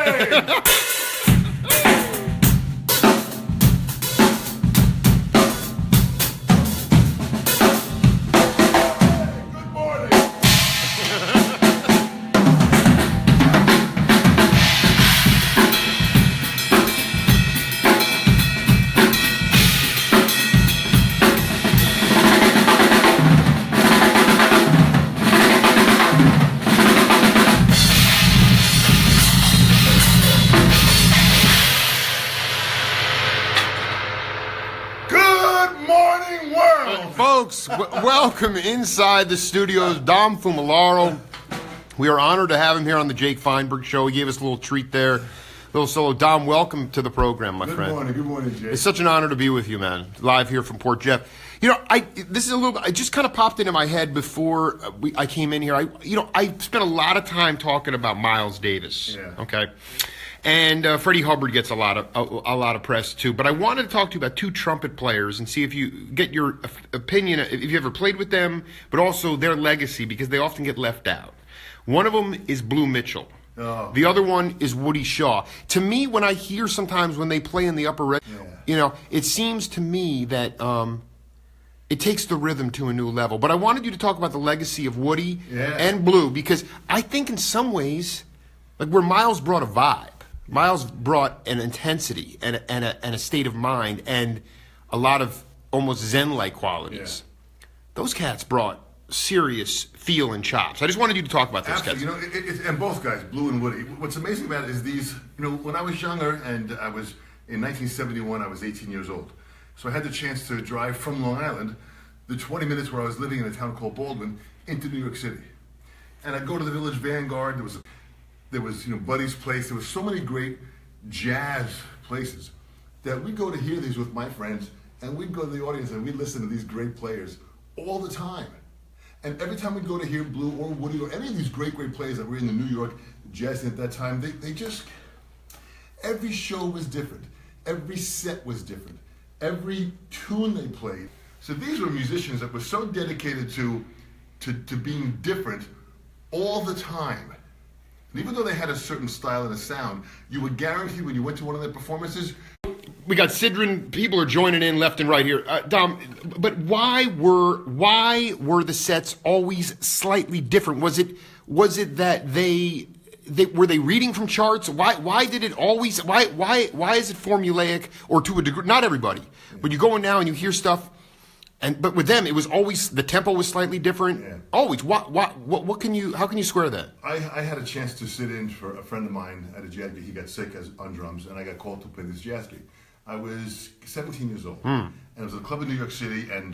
morning! Folks, welcome inside the studios, Dom Famularo. We are honored to have him here on the Jake Feinberg Show. He gave us a little treat there, little solo. Dom, welcome to the program, my friend. Good morning, Jake. It's such an honor to be with you, man. Live here from Port Jeff. You know, this is a little. It just kind of popped into my head before I came in here. I spent a lot of time talking about Miles Davis. Yeah. Okay. And Freddie Hubbard gets a lot of press too. But I wanted to talk to you about two trumpet players and see if you get your opinion, if you ever played with them, but also their legacy, because they often get left out. One of them is Blue Mitchell. Oh. The other one is Woody Shaw. To me, when I hear sometimes when they play in the upper, you know, it seems to me that it takes the rhythm to a new level. But I wanted you to talk about the legacy of Woody and Blue, because I think in some ways, like where Miles brought a vibe. Miles brought an intensity and a state of mind and a lot of almost Zen-like qualities. Yeah. Those cats brought serious feel and chops. I just wanted you to talk about those cats. You know, and both guys, Blue and Woody. What's amazing about it is these. You know, when I was younger, and I was in 1971, I was 18 years old, so I had the chance to drive from Long Island, the 20 minutes where I was living in a town called Baldwin, into New York City, and I'd go to the Village Vanguard. There was, you know, Buddy's Place. There was so many great jazz places that we'd go to hear these with my friends, and we'd go to the audience and we'd listen to these great players all the time. And every time we'd go to hear Blue or Woody or any of these great players that were in the New York jazz scene at that time, they just, every show was different. Every set was different. Every tune they played. So these were musicians that were so dedicated to being different all the time. And even though they had a certain style and a sound, you would guarantee when you went to one of their performances. We got Sidran. People are joining in left and right here. Dom, but why were the sets always slightly different? Was it that they were they reading from charts? Why did it always? Why is it formulaic, or to a degree? Not everybody, but you go in now and you hear stuff. But with them, it was always, the tempo was slightly different. Yeah. Always. How can you square that? I had a chance to sit in for a friend of mine at a jazz gig. He got sick on drums, and I got called to play this jazz gig. I was 17 years old, and it was a club in New York City, and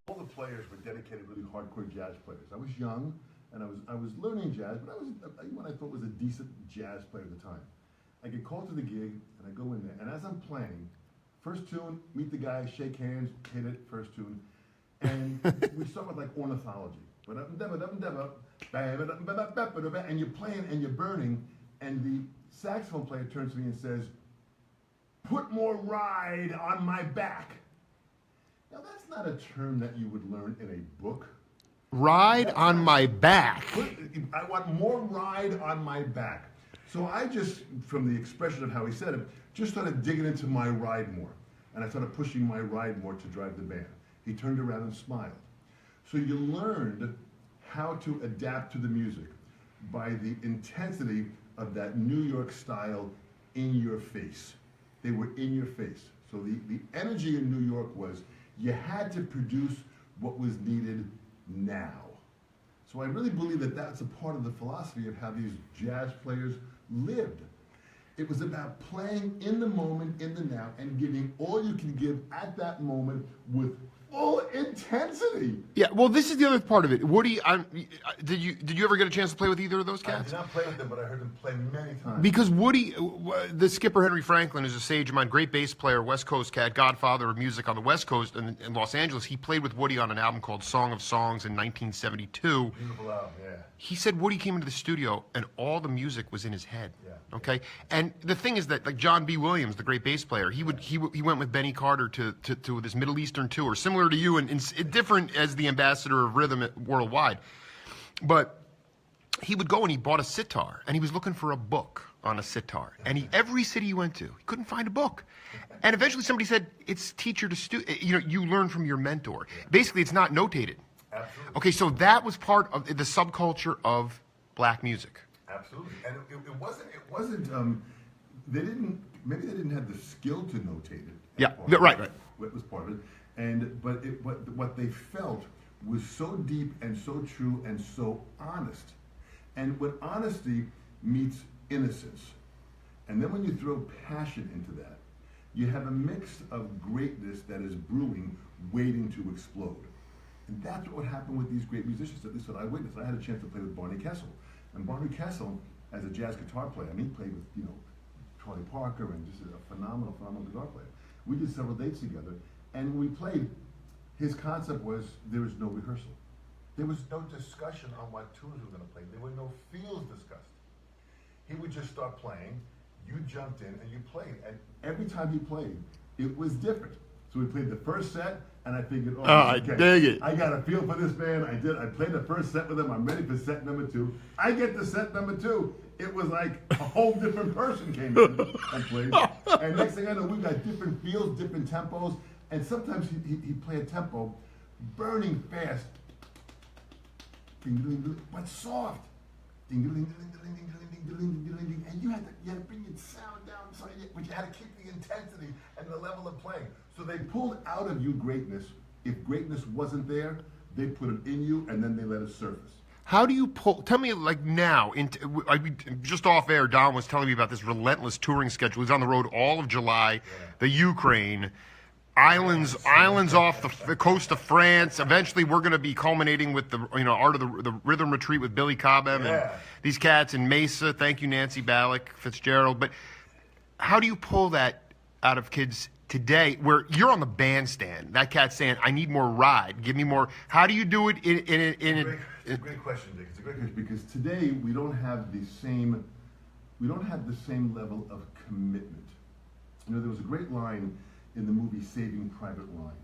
all the players were dedicated, really hardcore jazz players. I was young, and I was learning jazz, but I was what I thought was a decent jazz player at the time. I get called to the gig, and I go in there, and as I'm playing, first tune, meet the guy, shake hands, hit it, first tune. And we start with like ornithology. And you're playing and you're burning, and the saxophone player turns to me and says, "Put more ride on my back." Now that's not a term that you would learn in a book. Ride on my back. I want more ride on my back. So I just, from the expression of how he said it, just started digging into my ride more. And I started pushing my ride more to drive the band. He turned around and smiled. So you learned how to adapt to the music by the intensity of that New York style in your face. They were in your face. So the energy in New York was, you had to produce what was needed now. So I really believe that that's a part of the philosophy of how these jazz players lived. It was about playing in the moment, in the now, and giving all you can give at that moment with full intensity. Yeah, well, this is the other part of it. Woody, did you ever get a chance to play with either of those I cats? did not play with them, but I heard them play many times. Because Woody, the skipper Henry Franklin is a sage of mine, great bass player, West Coast cat, godfather of music on the West Coast in Los Angeles. He played with Woody on an album called Song of Songs in 1972. Beautiful album, yeah. He said Woody came into the studio and all the music was in his head. Yeah. Okay, and the thing is that, like John B. Williams, the great bass player, he went with Benny Carter to this Middle Eastern tour, similar to you and different as the ambassador of rhythm worldwide. But he would go and he bought a sitar, and he was looking for a book on a sitar. And every city he went to, he couldn't find a book. And eventually somebody said, it's teacher to student. You learn from your mentor. Basically, it's not notated. Absolutely. Okay, so that was part of the subculture of black music. Absolutely. And it wasn't, they didn't have the skill to notate it. Yeah, right. What was part of it. But what they felt was so deep and so true and so honest. And when honesty meets innocence, and then when you throw passion into that, you have a mix of greatness that is brewing, waiting to explode. And that's what happened with these great musicians, at least what I witnessed. I had a chance to play with Barney Kessel. And Barney Kessel, as a jazz guitar player, he played with, Charlie Parker and just a phenomenal guitar player. We did several dates together, and when we played, his concept was there was no rehearsal. There was no discussion on what tunes we were going to play. There were no feels discussed. He would just start playing, you jumped in and you played. And every time he played, it was different. So we played the first set, and I figured, I dig it. I got a feel for this man. I played the first set with him. I'm ready for set number 2. I get to set number 2. It was like a whole different person came in and played. And next thing I know, we've got different feels, different tempos. And sometimes he'd play a tempo, burning fast, but soft. And you had to bring your sound down, but you had to keep the intensity and the level of playing. So they pulled out of you greatness. If greatness wasn't there, they put it in you, and then they let it surface. How do you pull? Tell me, like now, just off air, Don was telling me about this relentless touring schedule. He's on the road all of July, the Ukraine. Islands off the coast of France. Eventually, we're going to be culminating with the Art of the Rhythm Retreat with Billy Cobham and these cats in Mesa. Thank you, Nancy Ballack, Fitzgerald. But how do you pull that out of kids today, where you're on the bandstand? That cat's saying, "I need more ride. Give me more." How do you do it It's a great question, Dick. It's a great question because today we don't have the same level of commitment. There was a great line in the movie Saving Private Ryan,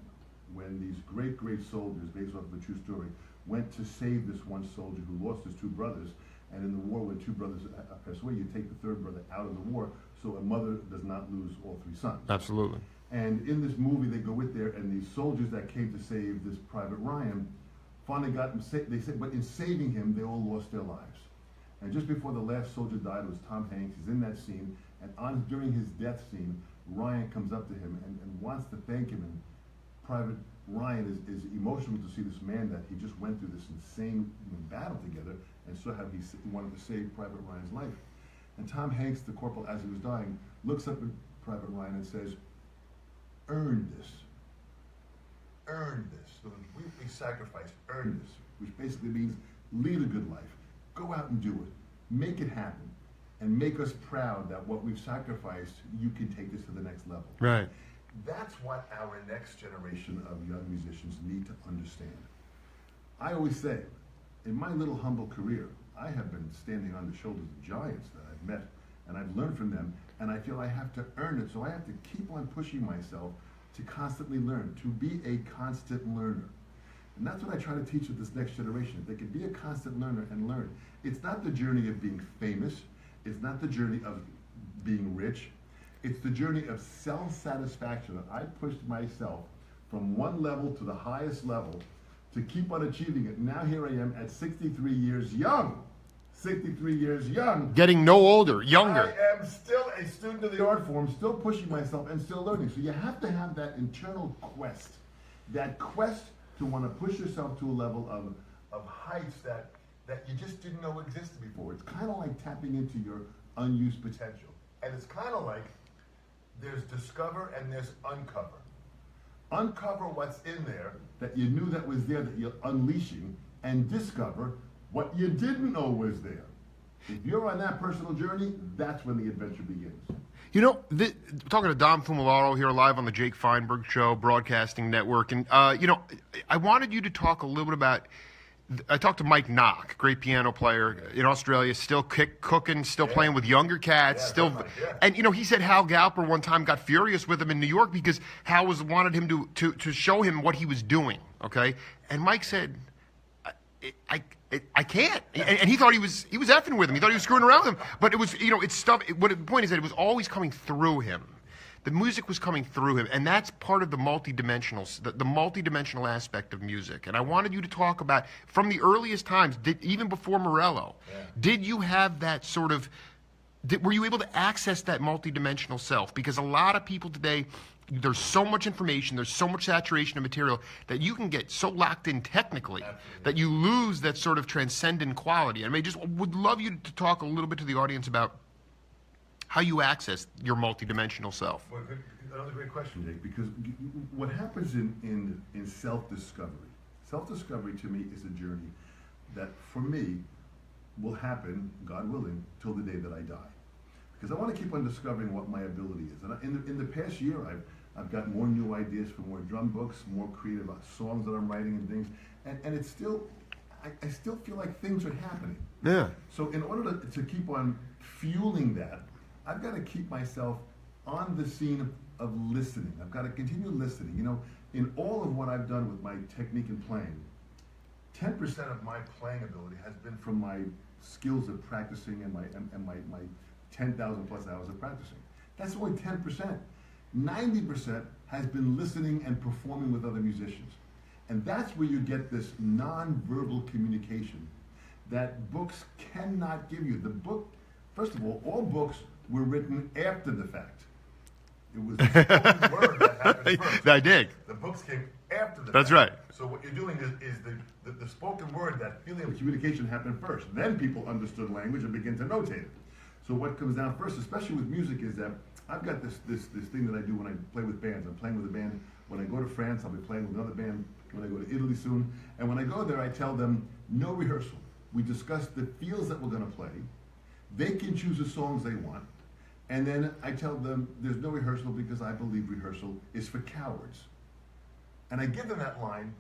when these great soldiers, based off of a true story, went to save this one soldier who lost his 2 brothers. And in the war, when 2 brothers pass away, you take the 3rd brother out of the war, so a mother does not lose all 3 sons. Absolutely. And in this movie, they go with there, and these soldiers that came to save this Private Ryan finally got him. They said, but in saving him, they all lost their lives. And just before the last soldier died, it was Tom Hanks. He's in that scene, and during his death scene, Ryan comes up to him and wants to thank him. And Private Ryan is emotional to see this man that he just went through this insane battle together, and saw how he wanted to save Private Ryan's life. And Tom Hanks, the corporal, as he was dying, looks up at Private Ryan and says, "Earn this. Earn this." So we sacrificed, earn this, which basically means lead a good life. Go out and do it. Make it happen. And make us proud that what we've sacrificed, you can take this to the next level. Right. That's what our next generation of young musicians need to understand. I always say, in my little humble career, I have been standing on the shoulders of giants that I've met, and I've learned from them, and I feel I have to earn it, so I have to keep on pushing myself to constantly learn, to be a constant learner. And that's what I try to teach with this next generation. If they can be a constant learner and learn. It's not the journey of being famous. It's not the journey of being rich. It's the journey of self-satisfaction. I pushed myself from one level to the highest level to keep on achieving it. Now here I am at 63 years young. 63 years young. Getting no older, younger. I am still a student of the art form, still pushing myself and still learning. So you have to have that internal quest. That quest to want to push yourself to a level of heights that you just didn't know existed before. It's kind of like tapping into your unused potential. And it's kind of like there's discover and there's uncover. Uncover what's in there that you knew that was there that you're unleashing, and discover what you didn't know was there. If you're on that personal journey, that's when the adventure begins. Talking to Dom Famularo here live on the Jake Feinberg Show, Broadcasting Network. And, I wanted you to talk a little bit about, I talked to Mike Knock, great piano player in Australia, still cooking, still playing with younger cats, and he said Hal Galper one time got furious with him in New York because Hal wanted him to show him what he was doing, okay? And Mike said, I can't. And he thought he was effing with him. He thought he was screwing around with him. But it was, it's stuff. The point is that it was always coming through him. The music was coming through him, and that's part of the the multidimensional aspect of music. And I wanted you to talk about, from the earliest times, even before Morello, did you have that sort of, were you able to access that multidimensional self? Because a lot of people today, there's so much information, there's so much saturation of material that you can get so locked in technically that you lose that sort of transcendent quality. And I just would love you to talk a little bit to the audience about how you access your multidimensional self. Well, another great question, Jake, because what happens in self-discovery to me is a journey that, for me, will happen, God willing, till the day that I die. Because I want to keep on discovering what my ability is. And in the past year, I've got more new ideas for more drum books, more creative songs that I'm writing and things. And it's still, I still feel like things are happening. Yeah. So in order to keep on fueling that, I've got to keep myself on the scene of listening. I've got to continue listening. You know, in all of what I've done with my technique and playing, 10% of my playing ability has been from my skills of practicing and my 10,000 plus hours of practicing. That's only 10%. 90% has been listening and performing with other musicians. And that's where you get this non-verbal communication that books cannot give you. The book, first of all books were written after the fact. It was the spoken word that happened first. I dig. The books came after the fact. That's right. So what you're doing is the spoken word, that feeling of communication happened first. Then people understood language and began to notate it. So what comes down first, especially with music, is that I've got this thing that I do when I play with bands. I'm playing with a band. When I go to France, I'll be playing with another band. When I go to Italy soon. And when I go there, I tell them, no rehearsal. We discuss the feels that we're going to play. They can choose the songs they want. And then I tell them there's no rehearsal because I believe rehearsal is for cowards. And I give them that line.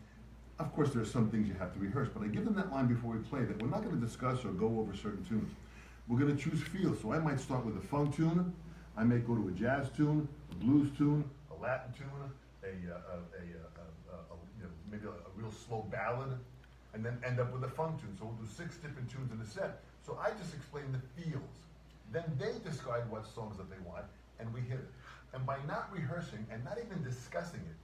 Of course, there are some things you have to rehearse, but I give them that line before we play that we're not going to discuss or go over certain tunes. We're going to choose feels. So I might start with a funk tune. I may go to a jazz tune, a blues tune, a Latin tune, maybe a real slow ballad, and then end up with a funk tune. So we'll do 6 different tunes in a set. So I just explain the feels. Then they decide what songs that they want, and we hit it. And by not rehearsing and not even discussing it,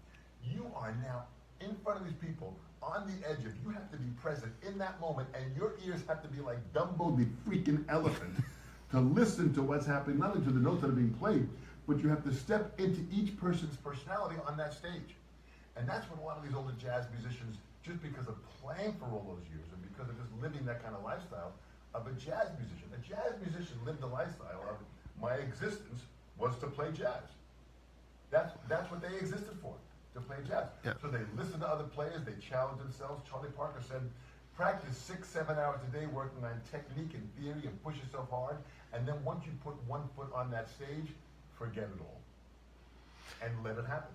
you are now in front of these people on the edge of, you have to be present in that moment, and your ears have to be like Dumbo the freaking elephant to listen to what's happening, not only to the notes that are being played, but you have to step into each person's personality on that stage. And that's what a lot of these older jazz musicians, just because of playing for all those years and because of just living that kind of lifestyle of a jazz musician. A jazz musician lived the lifestyle of, my existence was to play jazz. That's what they existed for, to play jazz. Yeah. So they listened to other players, they challenged themselves. Charlie Parker said, practice 6-7 hours a day working on technique and theory and push yourself hard. And then once you put one foot on that stage, forget it all. And let it happen.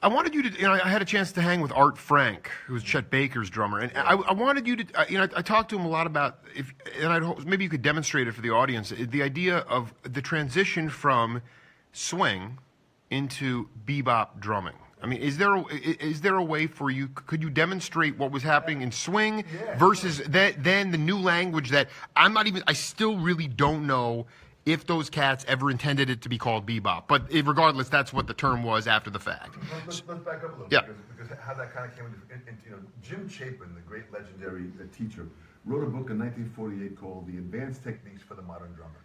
I wanted you to, I had a chance to hang with Art Frank, who was Chet Baker's drummer, and I wanted you to, I talked to him a lot about, maybe you could demonstrate it for the audience, the idea of the transition from swing into bebop drumming. I mean, is there a way for you, could you demonstrate what was happening in swing versus then the new language that I still really don't know if those cats ever intended it to be called bebop. But regardless, that's what the term was after the fact. Let's back up a little bit, because how that kind of came into Jim Chapin, the great legendary teacher, wrote a book in 1948 called The Advanced Techniques for the Modern Drummer.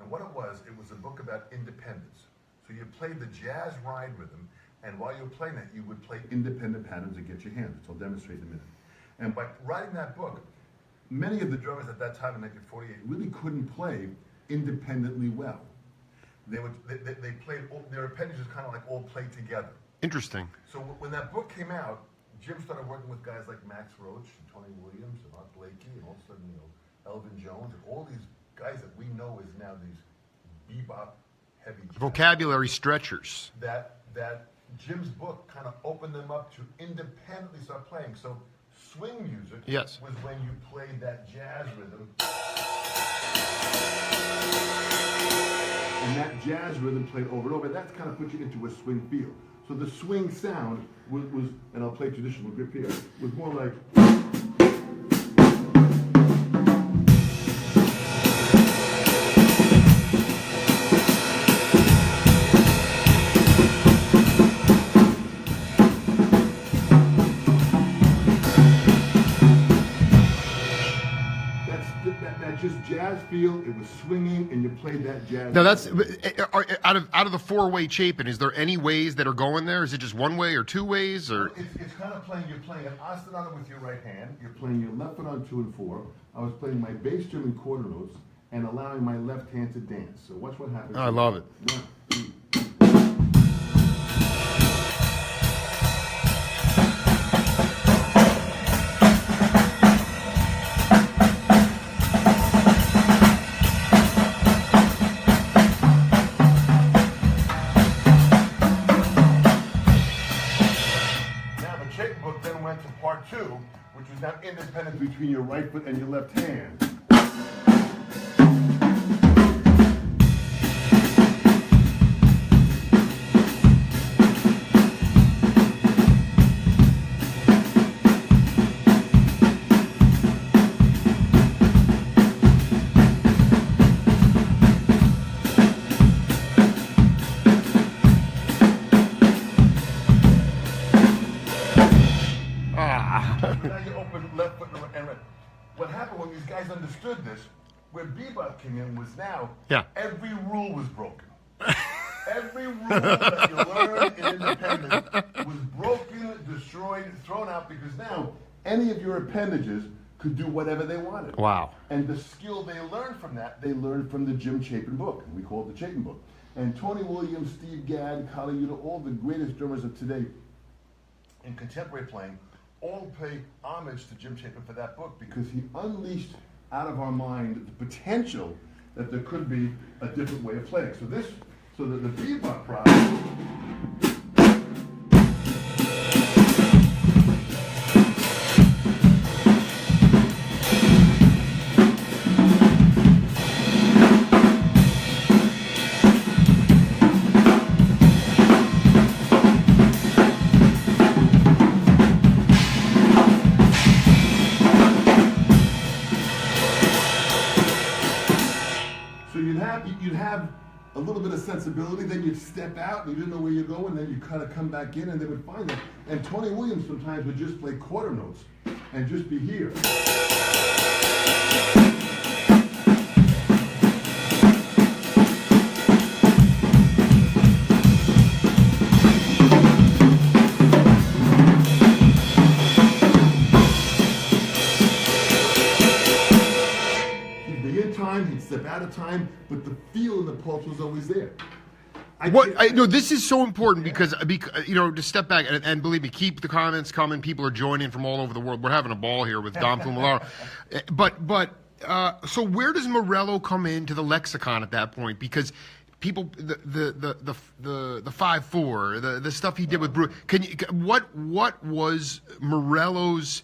And what it was a book about independence. So you played the jazz ride rhythm, and while you were playing that, you would play independent patterns and get your hands, which I'll demonstrate in a minute. And by writing that book, many of the drummers at that time in 1948 really couldn't play independently well. They played, their appendages kind of like all played together. Interesting. So when that book came out, Jim started working with guys like Max Roach and Tony Williams and Art Blakey, and all of a sudden, Elvin Jones, and all these guys that we know as now these bebop heavy jazz. Vocabulary stretchers. That Jim's book kind of opened them up to independently start playing. So swing music was when you played that jazz rhythm. And that jazz rhythm played over and over. That's kind of put you into a swing feel. So the swing sound was, and I'll play traditional grip here, was more like. That just jazz feel. It was swinging, and you played that jazz. Now that's out of the four-way Chapin. Is there any ways that are going there? Is it just one way or two ways, or? It's kind of playing. You're playing an ostinato with your right hand. You're playing your left foot on 2 and 4. I was playing my bass drum in quarter notes and allowing my left hand to dance. So watch what happens. I love it. 1, 2. Went to part 2, which was now independent between your right foot and your left hand. Now you open left foot and right. What happened when these guys understood this, where bebop came in was now every rule was broken. Every rule that you learned in independence was broken, destroyed, thrown out, because now any of your appendages could do whatever they wanted. Wow. And the skill they learned from that, they learned from the Jim Chapin book. We call it the Chapin book. And Tony Williams, Steve Gadd, Kali Yuta, all the greatest drummers of today in contemporary playing all pay homage to Jim Chapin for that book, because he unleashed out of our mind the potential that there could be a different way of playing. So the bebop process. You'd have a little bit of sensibility, then you'd step out, and you didn't know where you're going, then you kind of come back in, and they would find that. And Tony Williams sometimes would just play quarter notes and just be here. He'd step out of time, but the feel and the pulse was always there. This is so important because to step back and believe me, keep the comments coming. People are joining from all over the world. We're having a ball here with Dom Famularo. So where does Morello come into the lexicon at that point? Because people, the 5/4, the stuff he did with Bruce. What was Morello's?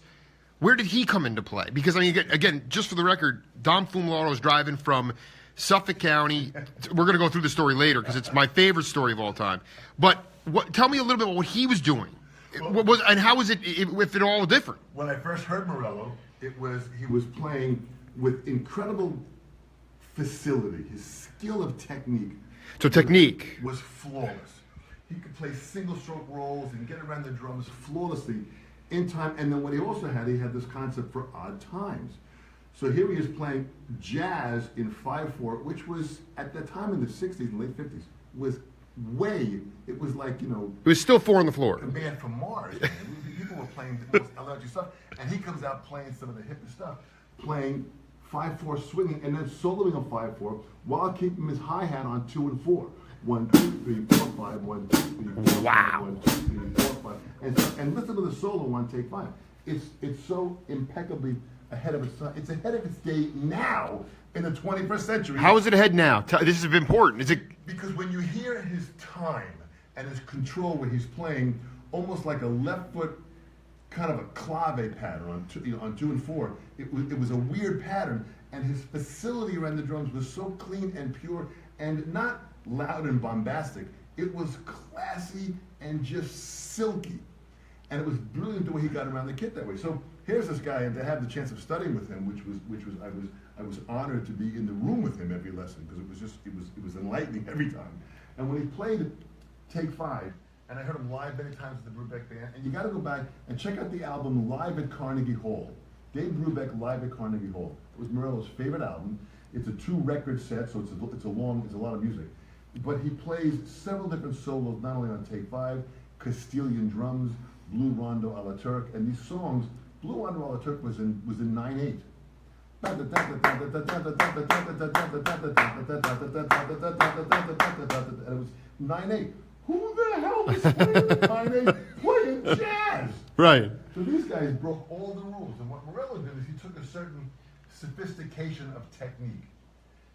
Where did he come into play? Because, I mean, again, just for the record, Dom Famularo is driving from Suffolk County. We're going to go through the story later because it's my favorite story of all time. But tell me a little bit about what he was doing. And how was it, if it all different? When I first heard Morello, he was playing with incredible facility. His skill of technique. So technique was flawless. He could play single stroke rolls and get around the drums flawlessly in time. And then what he had this concept for odd times. So here he is playing jazz in 5/4, which was at that time in the 60s and late 50s it was like, it was still 4 on the floor. A man from Mars, man. People were playing the most electric stuff, and he comes out playing some of the hippest stuff, playing 5/4 swinging and then soloing on 5/4 while keeping his hi-hat on 2 and 4. 1, 2, 3, 4, 5, 1, 2, 3, 4, wow. 1, 2, 3, 4, 5. And listen to the solo on take 5. It's so impeccably ahead of its time. It's ahead of its day now in the 21st century. How is it ahead now? This is important. Is it because when you hear his time and his control when he's playing almost like a left foot kind of a clave pattern on 2 and 4, it was a weird pattern, and his facility around the drums was so clean and pure and not loud and bombastic. It was classy and just silky. And it was brilliant the way he got around the kit that way. So here's this guy, and to have the chance of studying with him, which was I was honored to be in the room with him every lesson, because it was enlightening every time. And when he played Take 5, and I heard him live many times with the Brubeck Band, and you got to go back and check out the album Live at Carnegie Hall. Dave Brubeck live at Carnegie Hall. It was Morello's favorite album. It's a 2-record set, so it's a lot of music. But he plays several different solos, not only on Take 5, Castilian drums, Blue Rondo a la Turk, and these songs, Blue Rondo a la Turk was in 9/8. And it was 9/8. Who the hell is playing 9/8 playing jazz? Right. So these guys broke all the rules, and what Morello did is he took a certain sophistication of technique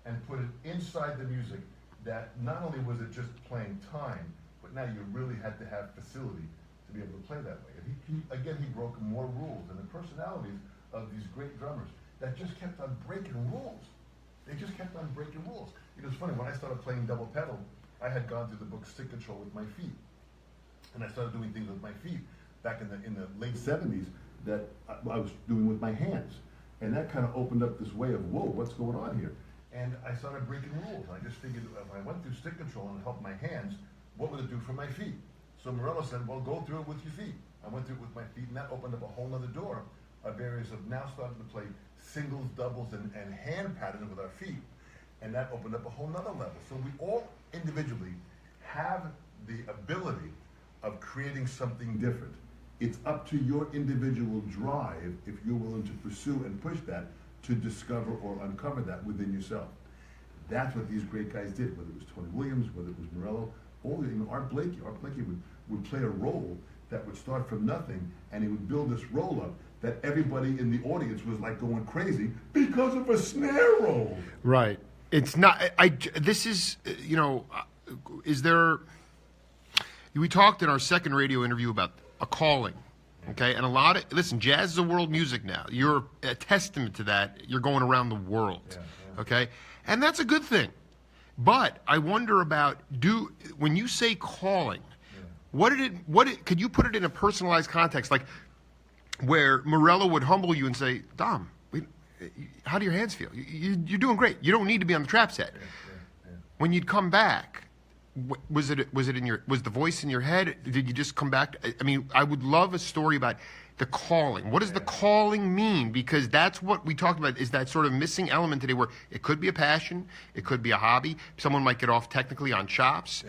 and put it inside the music. That not only was it just playing time, but now you really had to have facility to be able to play that way. And he broke more rules, and the personalities of these great drummers that just kept on breaking rules. They just kept on breaking rules. It was funny, when I started playing double pedal, I had gone through the book Stick Control with my feet. And I started doing things with my feet back in the late 70s that I was doing with my hands. And that kind of opened up this way of, whoa, what's going on here? And I started breaking rules. And I just figured if I went through stick control and helped my hands, what would it do for my feet? So Morello said, well, go through it with your feet. I went through it with my feet, and that opened up a whole other door of areas of now starting to play singles, doubles, and hand patterns with our feet. And that opened up a whole nother level. So we all individually have the ability of creating something different. It's up to your individual drive, if you're willing to pursue and push that, to discover or uncover that within yourself. That's what these great guys did, whether it was Tony Williams, whether it was Morello, Art Blakey. Art Blakey would play a role that would start from nothing, and he would build this roll up that everybody in the audience was like going crazy because of a snare roll. Right. It's not, this is, is there, we talked in our second radio interview about a calling. Okay, and listen, jazz is a world music now. You're a testament to that. You're going around the world, okay? And that's a good thing. But I wonder about, when you say calling, could you put it in a personalized context, like where Morello would humble you and say, Dom, how do your hands feel? You're doing great. You don't need to be on the trap set. When you'd come back, was the voice in your head? Did you just come back? I mean, I would love a story about the calling. What does the calling mean? Because that's what we talked about, is that sort of missing element today where it could be a passion, it could be a hobby. Someone might get off technically on chops.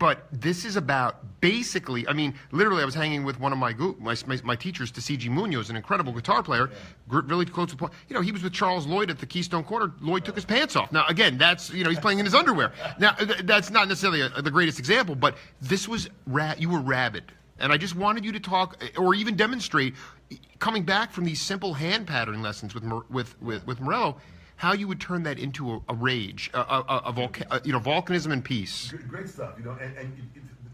But this is about basically, I mean, literally I was hanging with one of my teachers, C.G. Munoz, an incredible guitar player, really close to the point. He was with Charles Lloyd at the Keystone Quarter. Lloyd took his pants off. Now, again, that's, he's playing in his underwear. Now, that's not necessarily the greatest example, but this was, you were rabid. And I just wanted you to talk, or even demonstrate, coming back from these simple hand pattern lessons with Morello, how you would turn that into a rage, volcanism and peace. Great stuff,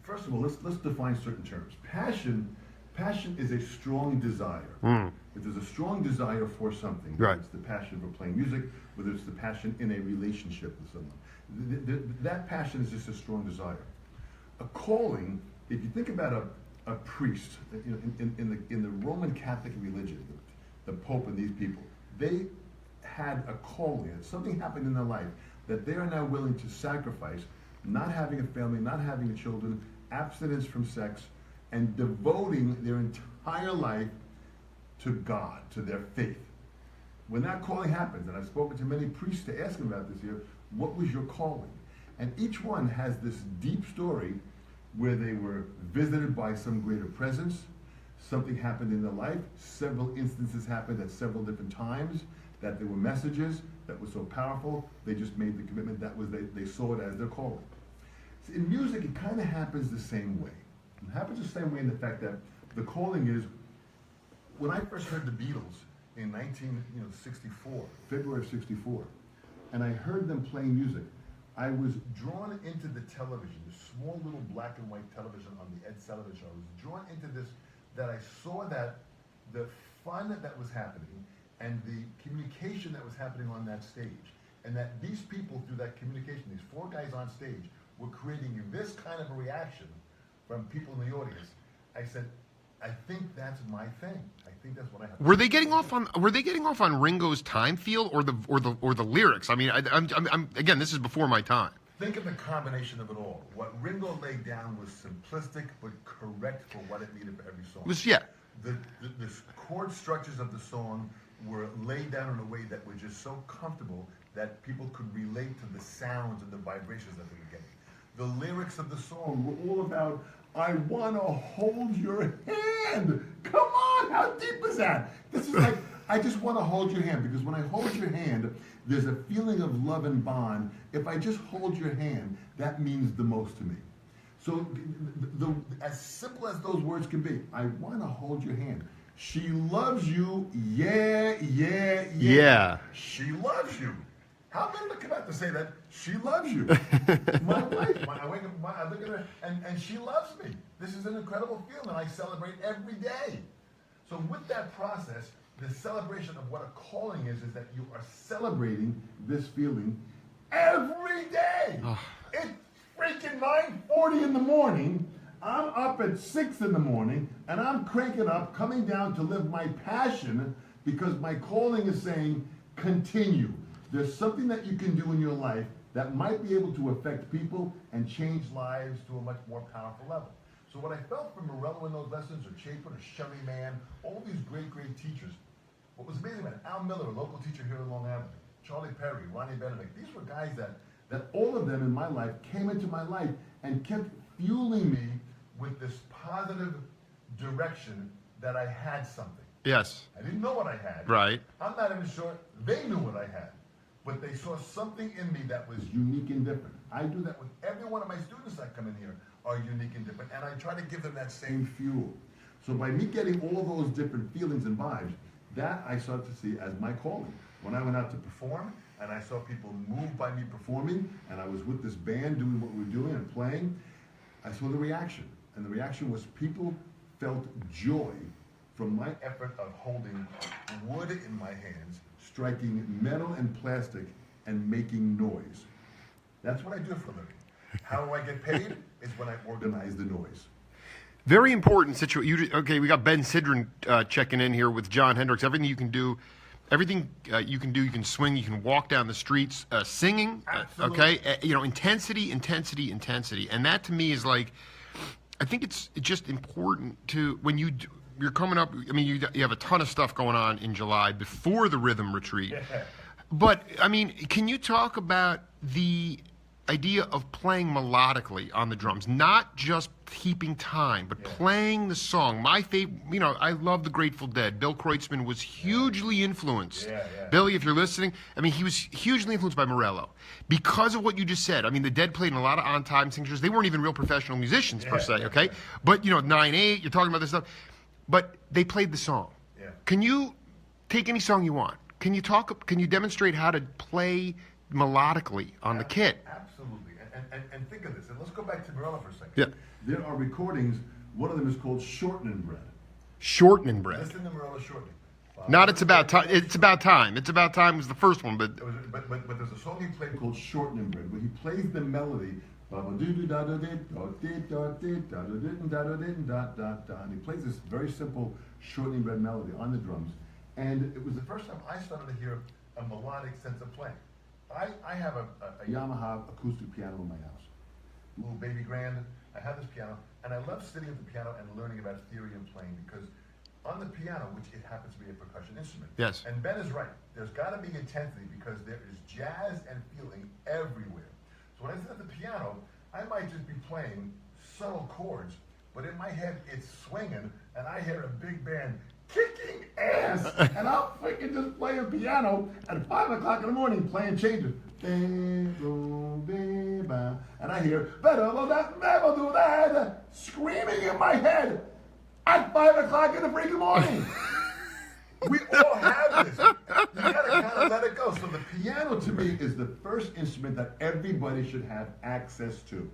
first of all, let's define certain terms. Passion is a strong desire. If there's a strong desire for something, whether it's the passion for playing music, whether it's the passion in a relationship with someone, that passion is just a strong desire. A calling, if you think about a priest in the Roman Catholic religion, the Pope and these people, they had a calling. Something happened in their life that they are now willing to sacrifice, not having a family, not having children, abstinence from sex, and devoting their entire life to God, to their faith. When that calling happens, and I've spoken to many priests to ask them about this here, what was your calling? And each one has this deep story where they were visited by some greater presence, something happened in their life, several instances happened at several different times, that there were messages that were so powerful, they just made the commitment, they saw it as their calling. So in music, it kind of happens the same way. It happens the same way in the fact that the calling is, when I first heard the Beatles in 1964, February of 64, and I heard them playing music, I was drawn into the television, the small little black and white television on the Ed Sullivan Show. I was drawn into this, that I saw that the fun that was happening and the communication that was happening on that stage, and that these people, through that communication, these four guys on stage, were creating this kind of a reaction from people in the audience. I said, I think that's my thing. I think that's what I have. Were they getting off on Ringo's time feel or the lyrics? I mean, I'm again, this is before my time. Think of the combination of it all. What Ringo laid down was simplistic but correct for what it needed for every song. the chord structures of the song were laid down in a way that were just so comfortable that people could relate to the sounds and the vibrations that they were getting. The lyrics of the song were all about, I want to hold your hand. Come on, how deep is that? This is like, I just want to hold your hand, because when I hold your hand, there's a feeling of love and bond. If I just hold your hand, that means the most to me. So as simple as those words can be, I want to hold your hand. She loves you, yeah, yeah, yeah. Yeah. She loves you. How many would come out to say that? She loves you. My wife, I wake up, I look at her, and she loves me. This is an incredible feeling I celebrate every day. So with that process, the celebration of what a calling is that you are celebrating this feeling every day. It's freaking 9:40 in the morning. I'm up at 6 in the morning, and I'm cranking up, coming down to live my passion, because my calling is saying, continue. There's something that you can do in your life that might be able to affect people and change lives to a much more powerful level. So what I felt from Morello in those lessons, or Chapin, or Shelly Mann, all these great, great teachers, what was amazing about it, Al Miller, a local teacher here in Long Island, Charlie Perry, Ronnie Benedict, these were guys that all of them in my life came into my life and kept fueling me with this positive direction that I had something. Yes. I didn't know what I had. Right. I'm not even sure they knew what I had. But they saw something in me that was unique and different. I do that with every one of my students that come in here are unique and different, and I try to give them that same fuel. So by me getting all those different feelings and vibes, that I started to see as my calling. When I went out to perform, and I saw people moved by me performing, and I was with this band doing what we were doing and playing, I saw the reaction. And the reaction was people felt joy from my effort of holding wood in my hands, striking metal and plastic, and making noise. That's what I do for a living. How do I get paid? Is when I organize the noise. Very important situation. Okay, we got Ben Sidran checking in here with John Hendricks. Everything you can do, you can swing, you can walk down the streets singing. Okay, intensity, and that to me is like, I think it's just important to when you're coming up. I mean, you have a ton of stuff going on in July before the rhythm retreat. Yeah. But I mean, can you talk about the idea of playing melodically on the drums, not just keeping time, but playing the song? My favorite, I love the Grateful Dead. Bill Kreutzmann was hugely influenced. Billy, if you're listening, I mean, he was hugely influenced by Morello because of what you just said. I mean, the Dead played in a lot of on-time signatures. They weren't even real professional musicians per se, okay? But 9/8, you're talking about this stuff. But they played the song. Yeah. Can you take any song you want? Can you demonstrate how to play melodically on the kit? Absolutely. And think of this. And let's go back to Morello for a second. Yeah. There are recordings. One of them is called Shortening Bread. Shortening Bread. Listen to Morello shortening. Not It's About Time. It's About Time. It's About Time was the first one, but there's a song he played called Shortening Bread, where he plays the melody. And he plays this very simple shortening bread melody on the drums. And it was the first time I started to hear a melodic sense of playing. I have a Yamaha acoustic piano in my house. Little baby grand. I have this piano, and I love sitting at the piano and learning about theory and playing, because on the piano, which it happens to be a percussion instrument. Yes. And Ben is right. There's got to be intensity, because there is jazz and feeling everywhere. So when I sit at the piano, I might just be playing subtle chords, but in my head it's swinging, and I hear a big band kicking ass, and I'm freaking just playing piano at 5 o'clock in the morning, playing changes. And I hear screaming in my head at 5 o'clock in the freaking morning. We all have this. You gotta kind of let it go. So the piano, to me, is the first instrument that everybody should have access to.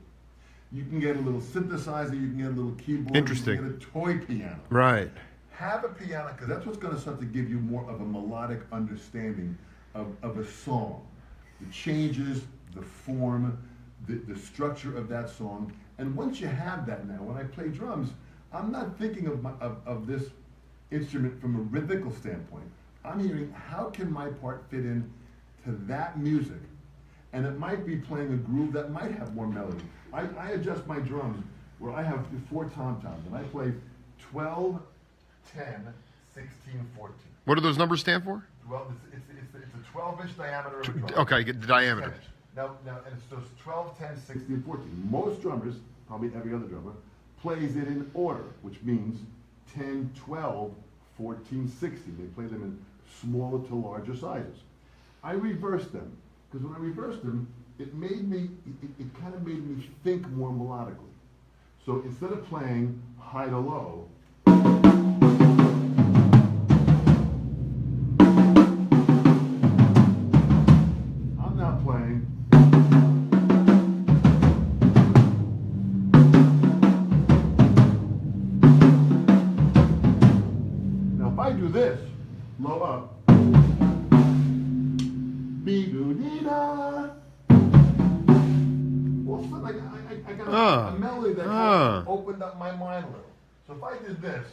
You can get a little synthesizer, you can get a little keyboard, Interesting. You can get a toy piano. Right. Have a piano, because that's what's going to start to give you more of a melodic understanding of a song. The changes, the form, the structure of that song. And once you have that now, when I play drums, I'm not thinking of this instrument from a rhythmical standpoint. I'm hearing, how can my part fit in to that music? And it might be playing a groove that might have more melody. I adjust my drums where I have 4 tom-toms, and I play 12 10, 16, 14. What do those numbers stand for? Well, it's a 12-inch diameter of a drum. Okay, get the diameter. 10-inch. Now, and it's those 12, 10, 16, 14. Most drummers, probably every other drummer, plays it in order, which means 10, 12, 14, 16. They play them in smaller to larger sizes. I reversed them, because when I reversed them, it kind of made me think more melodically. So instead of playing high to low, I'm now playing now if I do this, low up, be-do-dee-da. Well, so I got a melody that kind of opened up my mind a little. So if I did this.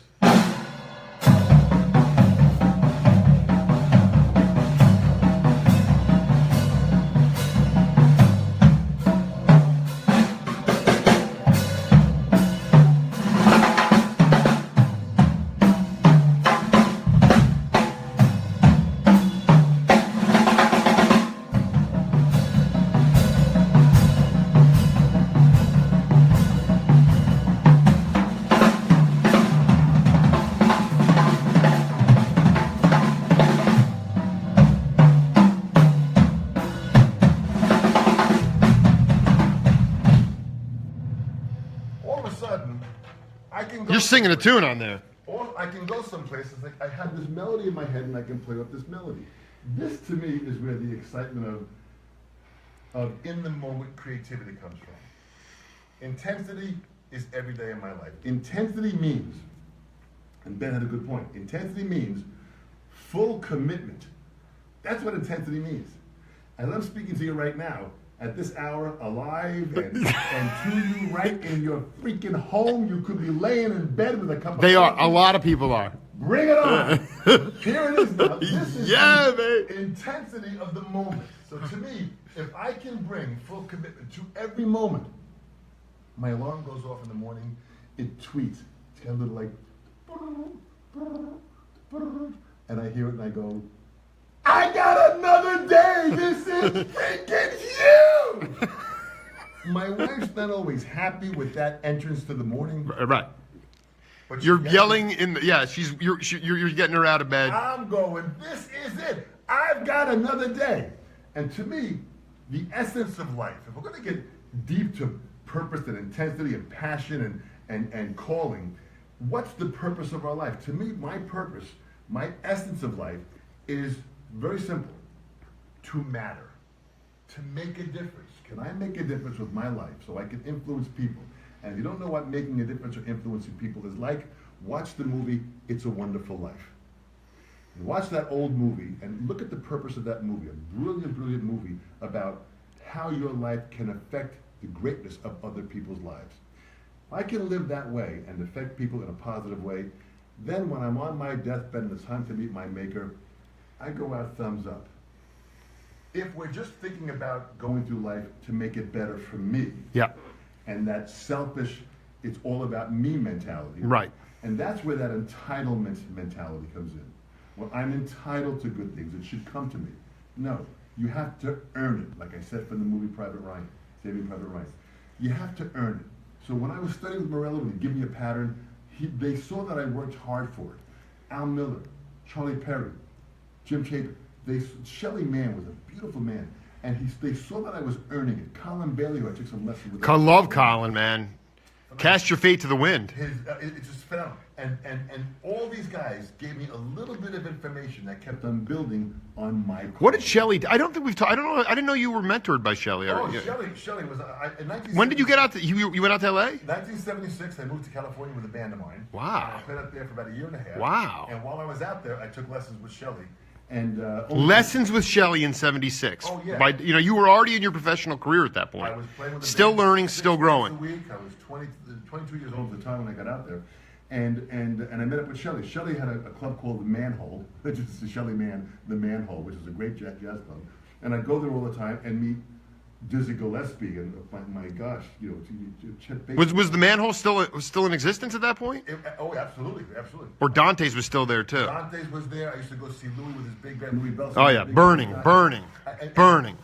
You're singing a tune on there. Or I can go some places, like I have this melody in my head and I can play up this melody. This to me is where the excitement of in-the-moment creativity comes from. Intensity is every day of my life. Intensity means, and Ben had a good point, intensity means full commitment. That's what intensity means. As I'm speaking to you right now, at this hour, alive and to you right in your freaking home, you could be laying in bed with a cup of coffee. They are. A lot of people are. Bring it on. Here it is now. This is the babe. intensity of the moment. So to me, if I can bring full commitment to every moment, my alarm goes off in the morning, it tweets. It's got a little like, and I hear it and I go, I got another day. This is freaking huge. My wife's not always happy with that entrance to the morning. Right. But You're yelling in the you're getting her out of bed. I'm going, this is it. I've got another day. And to me, the essence of life, if we're going to get deep to purpose and intensity and passion and calling, what's the purpose of our life? To me, my purpose, my essence of life is very simple. To matter. To make a difference. Can I make a difference with my life so I can influence people? And if you don't know what making a difference or influencing people is like, watch the movie It's a Wonderful Life. And watch that old movie and look at the purpose of that movie. A brilliant, brilliant movie about how your life can affect the greatness of other people's lives. If I can live that way and affect people in a positive way, then when I'm on my deathbed and it's time to meet my maker, I go out thumbs up. If we're just thinking about going through life to make it better for me, and that selfish, it's all about me mentality, right? And that's where that entitlement mentality comes in. Well, I'm entitled to good things; it should come to me. No, you have to earn it. Like I said from the movie Private Ryan, Saving Private Ryan, you have to earn it. So when I was studying with Morello, when he gave me a pattern, they saw that I worked hard for it. Al Miller, Charlie Perry, Jim Chapin, Shelley Mann was a beautiful man, and they saw that I was earning it. Colin Bailey, who I took some lessons with. I love Colin, man. Cast your fate to the wind. It's just phenomenal. And all these guys gave me a little bit of information that kept on building on my. What did Shelley? I don't think we've talked. I don't know. I didn't know you were mentored by Shelley. Oh, Shelley was. In when did you get out? You went out to L.A.? 1976. I moved to California with a band of mine. Wow. I played out there for about a year and a half. Wow. And while I was out there, I took lessons with Shelley. And lessons with Shelley in '76. Oh yeah. You were already in your professional career at that point. I was playing with still band learning, still growing. A week. I was 22 years old at the time when I got out there, and I met up with Shelley. Shelley had a club called the Manhole, which is the Shelley Man, the Manhole, which is a great jazz club. And I go there all the time and meet Dizzy Gillespie, and my gosh, Chet Baker. Was the manhole still in existence at that point? Oh, absolutely, absolutely. Or Dante's was still there too? Dante's was there. I used to go see Louis with his big band, Louis Belson. Oh yeah, burning.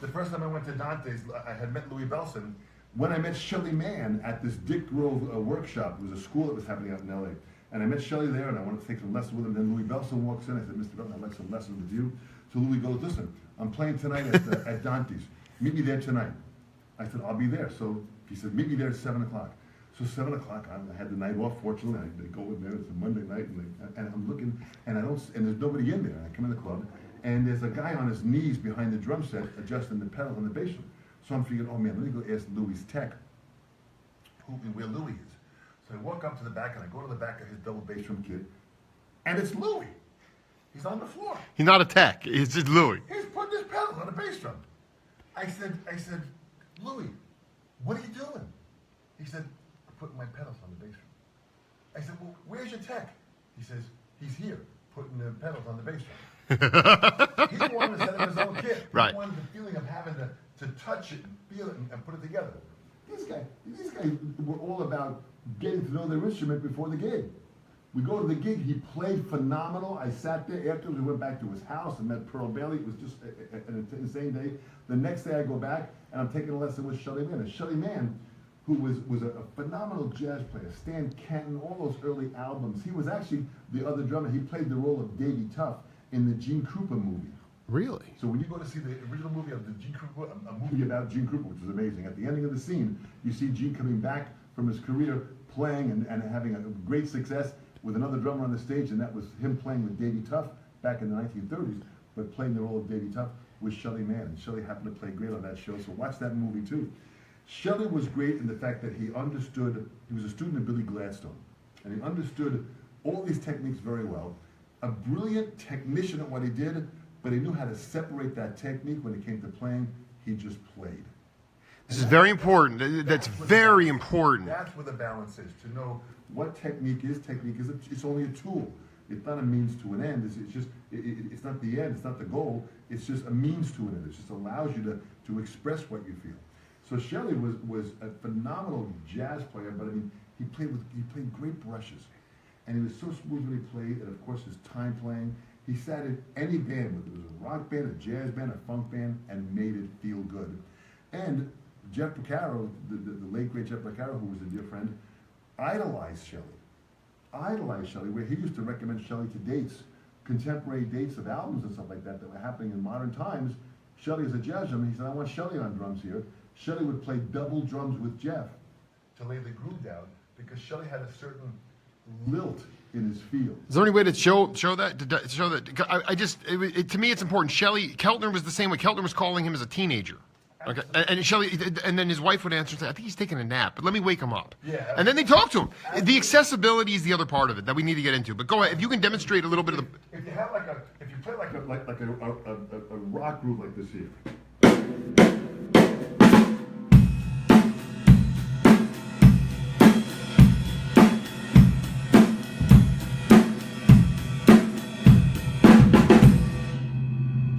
The first time I went to Dante's, I had met Louis Belson. When I met Shelley Mann at this Dick Grove workshop, it was a school that was happening out in L.A., and I met Shelley there, and I wanted to take some lessons with him. Then Louis Belson walks in. I said, Mr. Belson, I'd like some lessons with you. So Louis goes, listen, I'm playing tonight at Dante's. Meet me there tonight. I said, I'll be there. So he said, meet me there at 7 o'clock. So 7 o'clock, I had the night off, fortunately. I go in there, it's a Monday night, and I'm looking, and there's nobody in there. And I come in the club, and there's a guy on his knees behind the drum set adjusting the pedals on the bass drum. So I'm thinking, oh man, let me go ask Louis' tech where Louis is. So I walk up to the back, and I go to the back of his double bass drum kit, and it's Louis. He's on the floor. He's not a tech. It's just Louis. He's putting his pedals on the bass drum. I said, Louis, what are you doing? He said, I'm putting my pedals on the bass drum. I said, well, where's your tech? He says, he's here, putting the pedals on the bass drum. He wanted to set up his own kit. Right. He wanted the feeling of having to touch it and feel it and put it together. These guys were all about getting to know their instrument before the gig. We go to the gig, he played phenomenal. I sat there afterwards, we went back to his house and met Pearl Bailey. It was just an insane day. The next day I go back and I'm taking a lesson with Shelley Mann. And Shelley Mann, who was a phenomenal jazz player, Stan Kenton, all those early albums. He was actually the other drummer. He played the role of Davy Tough in the Gene Krupa movie. Really? So when you go to see the original movie of the Gene Krupa, a movie about Gene Krupa, which was amazing, at the ending of the scene, you see Gene coming back from his career playing and having a great success with another drummer on the stage, and that was him playing with Davy Tough back in the 1930s, but playing the role of Davy Tough with Shelley Mann. And Shelley happened to play great on that show, so watch that movie too. Shelley was great in the fact that he was a student of Billy Gladstone, and he understood all these techniques very well. A brilliant technician at what he did, but he knew how to separate that technique when it came to playing. He just played. This is very important. That's very important. That's where the balance is, to know what technique is. Technique is it's only a tool. It's not a means to an end. It's not the end. It's not the goal. It's just a means to an end. It just allows you to express what you feel. So Shelley was a phenomenal jazz player, but I mean he played great brushes, and he was so smooth when he played. And of course his time playing. He sat in any band, whether it was a rock band, a jazz band, a funk band, and made it feel good. And Jeff Porcaro, the late great Jeff Porcaro, who was a dear friend, idolized Shelley. Where he used to recommend Shelley to dates, contemporary dates of albums and stuff like that were happening in modern times. Shelley is a jazz drummer. He said, I want Shelley on drums here. Shelley would play double drums with Jeff to lay the groove down because Shelley had a certain lilt in his feel. Is there any way to show that? To show that? To me, it's important. Keltner was the same way. Keltner was calling him as a teenager. Okay, and Shelley, and then his wife would answer and say, I think he's taking a nap, but let me wake him up. Yeah. And then they talk to him. The accessibility is the other part of it that we need to get into. But go ahead, if you can demonstrate a little bit of the... If you play like a rock groove like this here.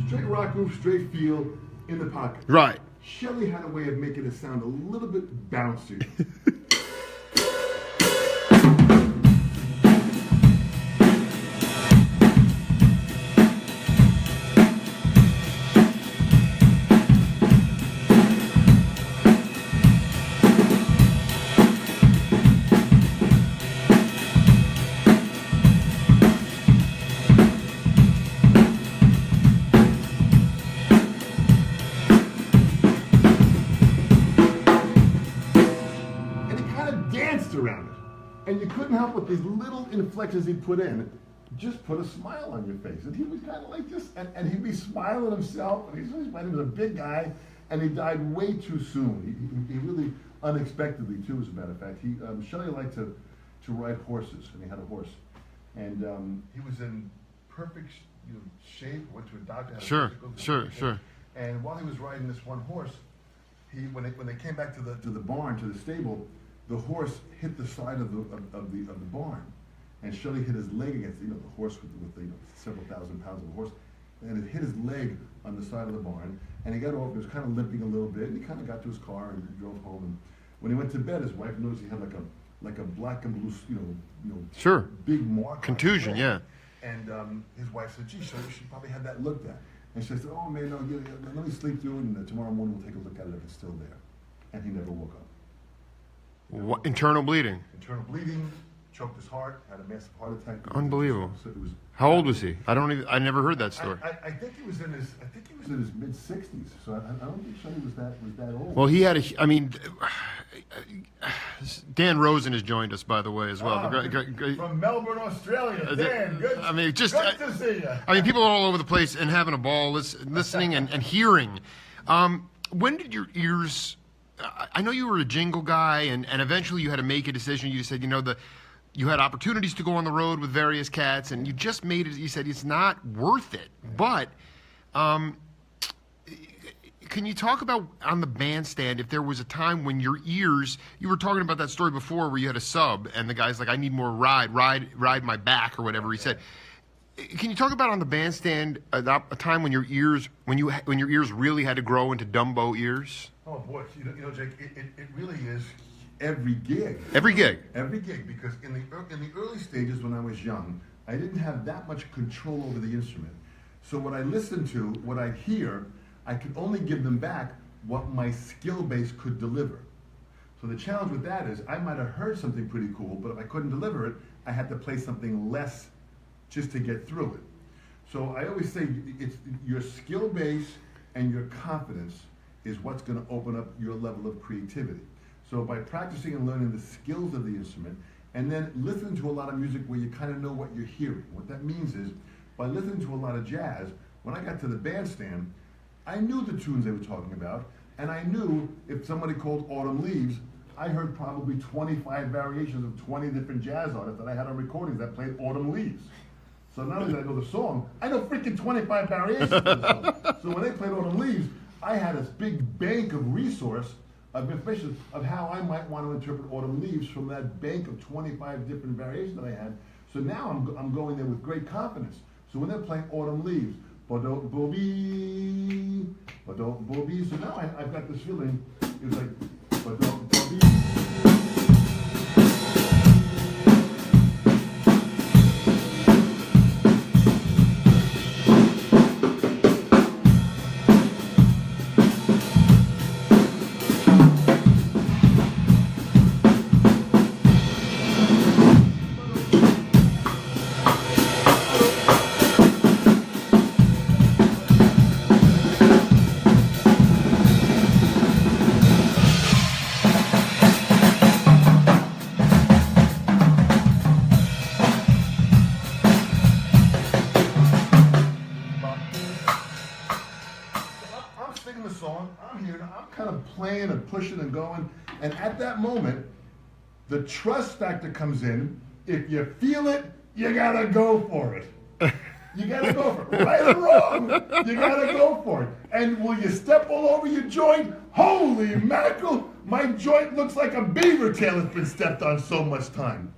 Straight rock groove, straight feel in the pocket. Right. Shelley had a way of making it sound a little bit bouncy. Around it, and you couldn't help with these little inflections he'd put in, just put a smile on your face. And he was kind of like this, and he'd be smiling himself. And he was a big guy, and he died way too soon. He really unexpectedly too, as a matter of fact. Shelley liked to ride horses, and he had a horse, and he was in perfect shape. Went to a doctor. Sure. And while he was riding this one horse, when they came back to the barn, to the stable, the horse hit the side of the barn, and Shelley hit his leg against the horse with several thousand pounds of a horse. and it hit his leg on the side of the barn. And he got off. He was kind of limping a little bit, and he kind of got to his car and drove home. And when he went to bed, his wife noticed he had like a black and blue, Sure. big mark. Contusion, yeah. And his wife said, "Gee, so she probably had that looked at." And she said, "Oh man, no, let me sleep through it, and tomorrow morning we'll take a look at it if it's still there." And he never woke up. What, internal bleeding. Internal bleeding, choked his heart, had a massive heart attack. Unbelievable. So it was. How old was he? I never heard that story. I think he was in his mid 60s. So I don't think he was that old. Well, he had Dan Rosen has joined us, by the way, as well. From Melbourne, Australia. Dan, good. I mean, just good to see you. I mean, people are all over the place and having a ball, listening and hearing. When did your ears? I know you were a jingle guy, and eventually you had to make a decision. You said, you had opportunities to go on the road with various cats, and you just made it. You said it's not worth it. But can you talk about on the bandstand if there was a time when your ears? You were talking about that story before where you had a sub, and the guy's like, "I need more ride my back," or whatever he said. Can you talk about on the bandstand a time when your ears really had to grow into Dumbo ears? Oh boy, Jake, it really is every gig. Every gig. Every gig, because in the early stages when I was young, I didn't have that much control over the instrument. So what I listened to, what I hear, I could only give them back what my skill base could deliver. So the challenge with that is I might have heard something pretty cool, but if I couldn't deliver it, I had to play something less just to get through it. So I always say it's your skill base and your confidence is what's going to open up your level of creativity. So by practicing and learning the skills of the instrument, and then listening to a lot of music where you kind of know what you're hearing. What that means is, by listening to a lot of jazz, when I got to the bandstand, I knew the tunes they were talking about, and I knew if somebody called Autumn Leaves, I heard probably 25 variations of 20 different jazz artists that I had on recordings that played Autumn Leaves. So not only did I know the song, I know freaking 25 variations of the song. So when they played Autumn Leaves, I had this big bank of resource of information of how I might want to interpret Autumn Leaves from that bank of 25 different variations that I had. So now I'm going there with great confidence. So when they're playing Autumn Leaves, ba-do, bo-bee, ba-do, bo-bee. So now I've got this feeling, it's like, ba-do, bo-bee. Singing the song, I'm here, I'm kind of playing and pushing and going, and at that moment, the trust factor comes in. If you feel it, you gotta go for it. You gotta go for it. Right or wrong, you gotta go for it. And will you step all over your joint? Holy mackerel, my joint looks like a beaver tail that's been stepped on so much time.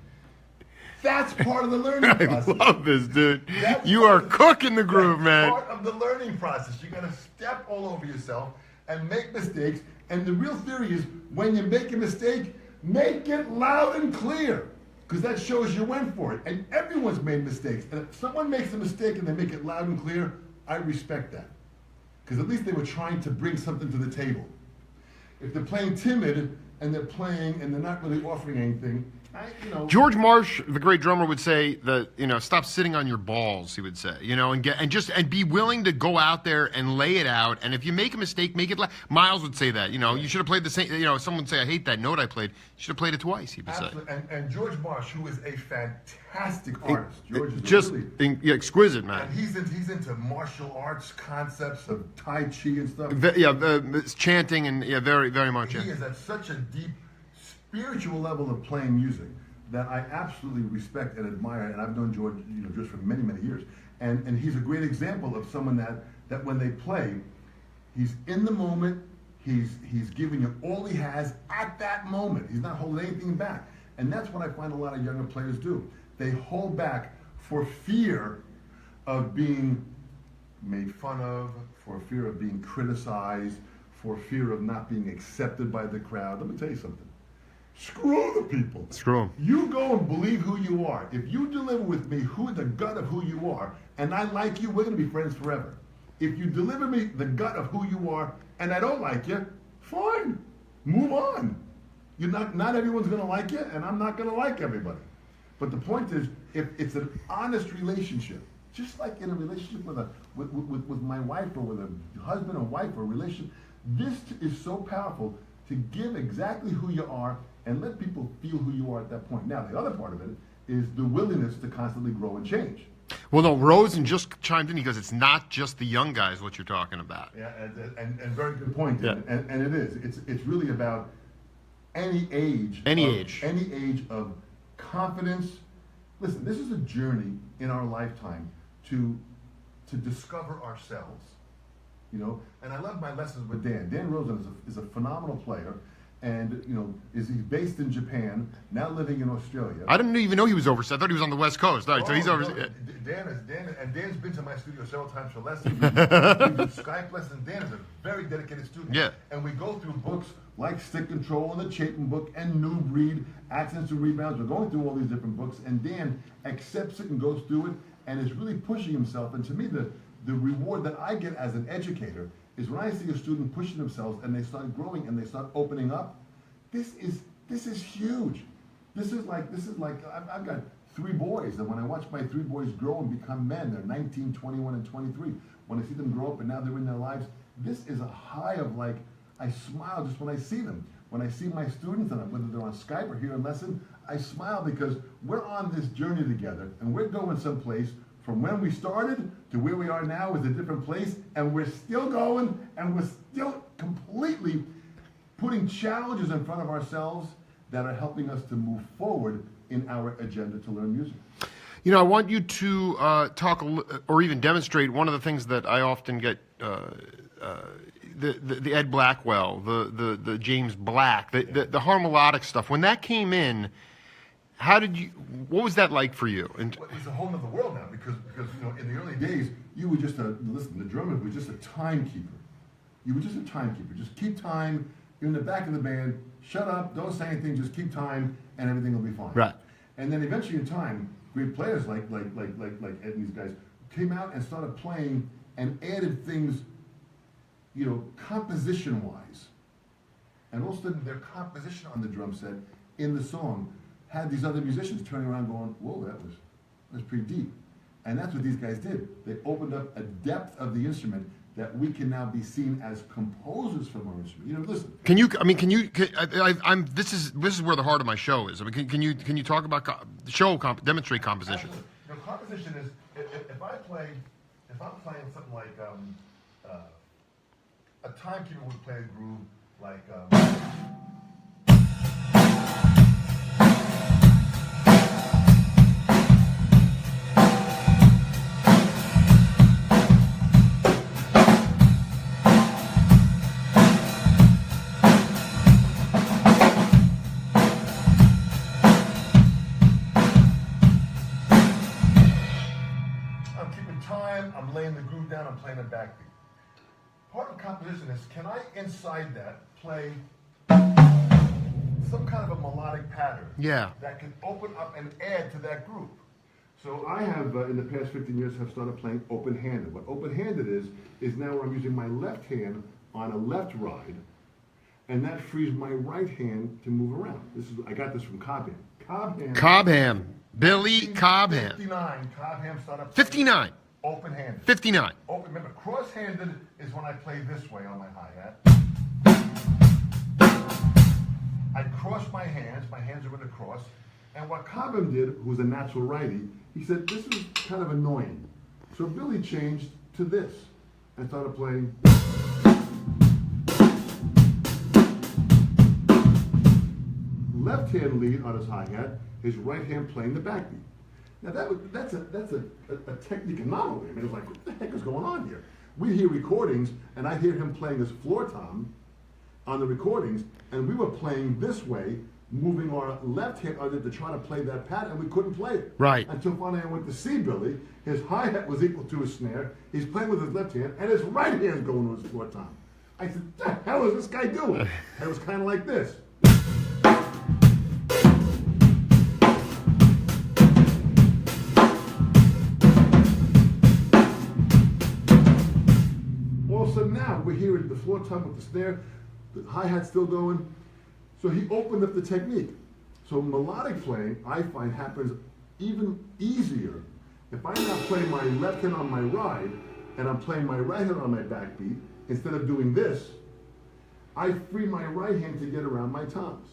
That's part of the learning process. I love this, dude. You are cooking the groove, man. Part of the learning process. You got to step all over yourself and make mistakes. And the real theory is when you make a mistake, make it loud and clear, because that shows you went for it. And everyone's made mistakes. And if someone makes a mistake and they make it loud and clear, I respect that, because at least they were trying to bring something to the table. If they're playing timid and they're playing and they're not really offering anything, George Marsh, the great drummer, would say that, stop sitting on your balls, he would say, and be willing to go out there and lay it out. And if you make a mistake, make it Miles would say that, you should have played the same, someone would say, I hate that note I played. You should have played it twice, he would Absolutely. say. And George Marsh, who is a fantastic artist. George is just really, exquisite, man. And he's into martial arts concepts of Tai Chi and stuff. Chanting and very, very much. He is at such a deep spiritual level of playing music that I absolutely respect and admire, and I've known George, just for many, many years. And he's a great example of someone that when they play, he's in the moment, he's giving you all he has at that moment. He's not holding anything back. And that's what I find a lot of younger players do. They hold back for fear of being made fun of, for fear of being criticized, for fear of not being accepted by the crowd. Let me tell you something. Screw the people. Screw 'em. You go and believe who you are. If you deliver with me the gut of who you are, and I like you, we're going to be friends forever. If you deliver me the gut of who you are, and I don't like you, fine. Move on. Not everyone's going to like you, and I'm not going to like everybody. But the point is, if it's an honest relationship, just like in a relationship with my wife or with a husband or wife or a relationship, this is so powerful to give exactly who you are and let people feel who you are at that point. Now, the other part of it is the willingness to constantly grow and change. Well, no, Rosen just chimed in. He goes, it's not just the young guys what you're talking about. Yeah, and very good point. Yeah. And it is. It's really about any age. Any age of confidence. Listen, this is a journey in our lifetime to discover ourselves. You know, and I love my lessons with Dan. Dan Rosen is a phenomenal player, and he's based in Japan, now living in Australia. I didn't even know he was overseas. I thought he was on the West Coast. All right, so he's overseas. No, Dan's been to my studio several times for lessons. We do Skype lessons. Dan is a very dedicated student. Yeah. And we go through books like Stick Control and the Chapin book and New Breed, Accents to Rebounds. We're going through all these different books, and Dan accepts it and goes through it and is really pushing himself. And to me, the reward that I get as an educator is when I see a student pushing themselves and they start growing and they start opening up. This is huge. This is like I've got 3 boys, and when I watch my 3 boys grow and become men, they're 19, 21, and 23. When I see them grow up and now they're in their lives, this is a high of I smile just when I see them. When I see my students, and whether they're on Skype or here in lesson, I smile because we're on this journey together and we're going someplace. From when we started to where we are now is a different place, and we're still going, and we're still completely putting challenges in front of ourselves that are helping us to move forward in our agenda to learn music. I want you to talk or even demonstrate one of the things that I often get, the Ed Blackwell, the James Black, the harmonic stuff. When that came in, what was that like for you? It's a whole other world now because in the early days, you were just the drummer was just a timekeeper. You were just a timekeeper. Just keep time. You're in the back of the band. Shut up. Don't say anything. Just keep time, and everything will be fine. Right. And then eventually, in time, great players like Ed and these guys came out and started playing and added things, composition-wise. And all of a sudden, their composition on the drum set in the song had these other musicians turning around going, whoa, that was pretty deep. And that's what these guys did. They opened up a depth of the instrument that we can now be seen as composers from our instrument. Listen. This is where the heart of my show is. Can you talk about demonstrate composition? Absolutely. Composition is if I'm playing something like a timekeeper would play a groove like. I'm laying the groove down, I'm playing a backbeat. Part of composition is, can I, inside that, play some kind of a melodic pattern that can open up and add to that groove? So I have, in the past 15 years, have started playing open-handed. What open-handed is now where I'm using my left hand on a left ride, and that frees my right hand to move around. I got this from Cobham. Billy Cobham. 59, Cobham started 59. Open-handed. 59. Remember, cross-handed is when I play this way on my hi-hat. I cross my hands are going to cross. And what Cobham did, who was a natural righty, he said, this is kind of annoying. So Billy changed to this and started playing. Left hand lead on his hi-hat, his right hand playing the backbeat. Now that's a technique anomaly. It was like, what the heck is going on here? We hear recordings, and I hear him playing his floor tom on the recordings, and we were playing this way moving our left hand under to try to play that pattern, and we couldn't play it. Right. Until finally I went to see Billy. His hi-hat was equal to his snare. He's playing with his left hand, and his right hand's going to his floor tom. I said, what the hell is this guy doing? And it was kind of like this. All of a sudden now, we're hearing the floor tom with the snare, the hi-hat still going. So he opened up the technique. So melodic playing, I find, happens even easier if I'm not playing my left hand on my ride and I'm playing my right hand on my backbeat. Instead of doing this, I free my right hand to get around my toms.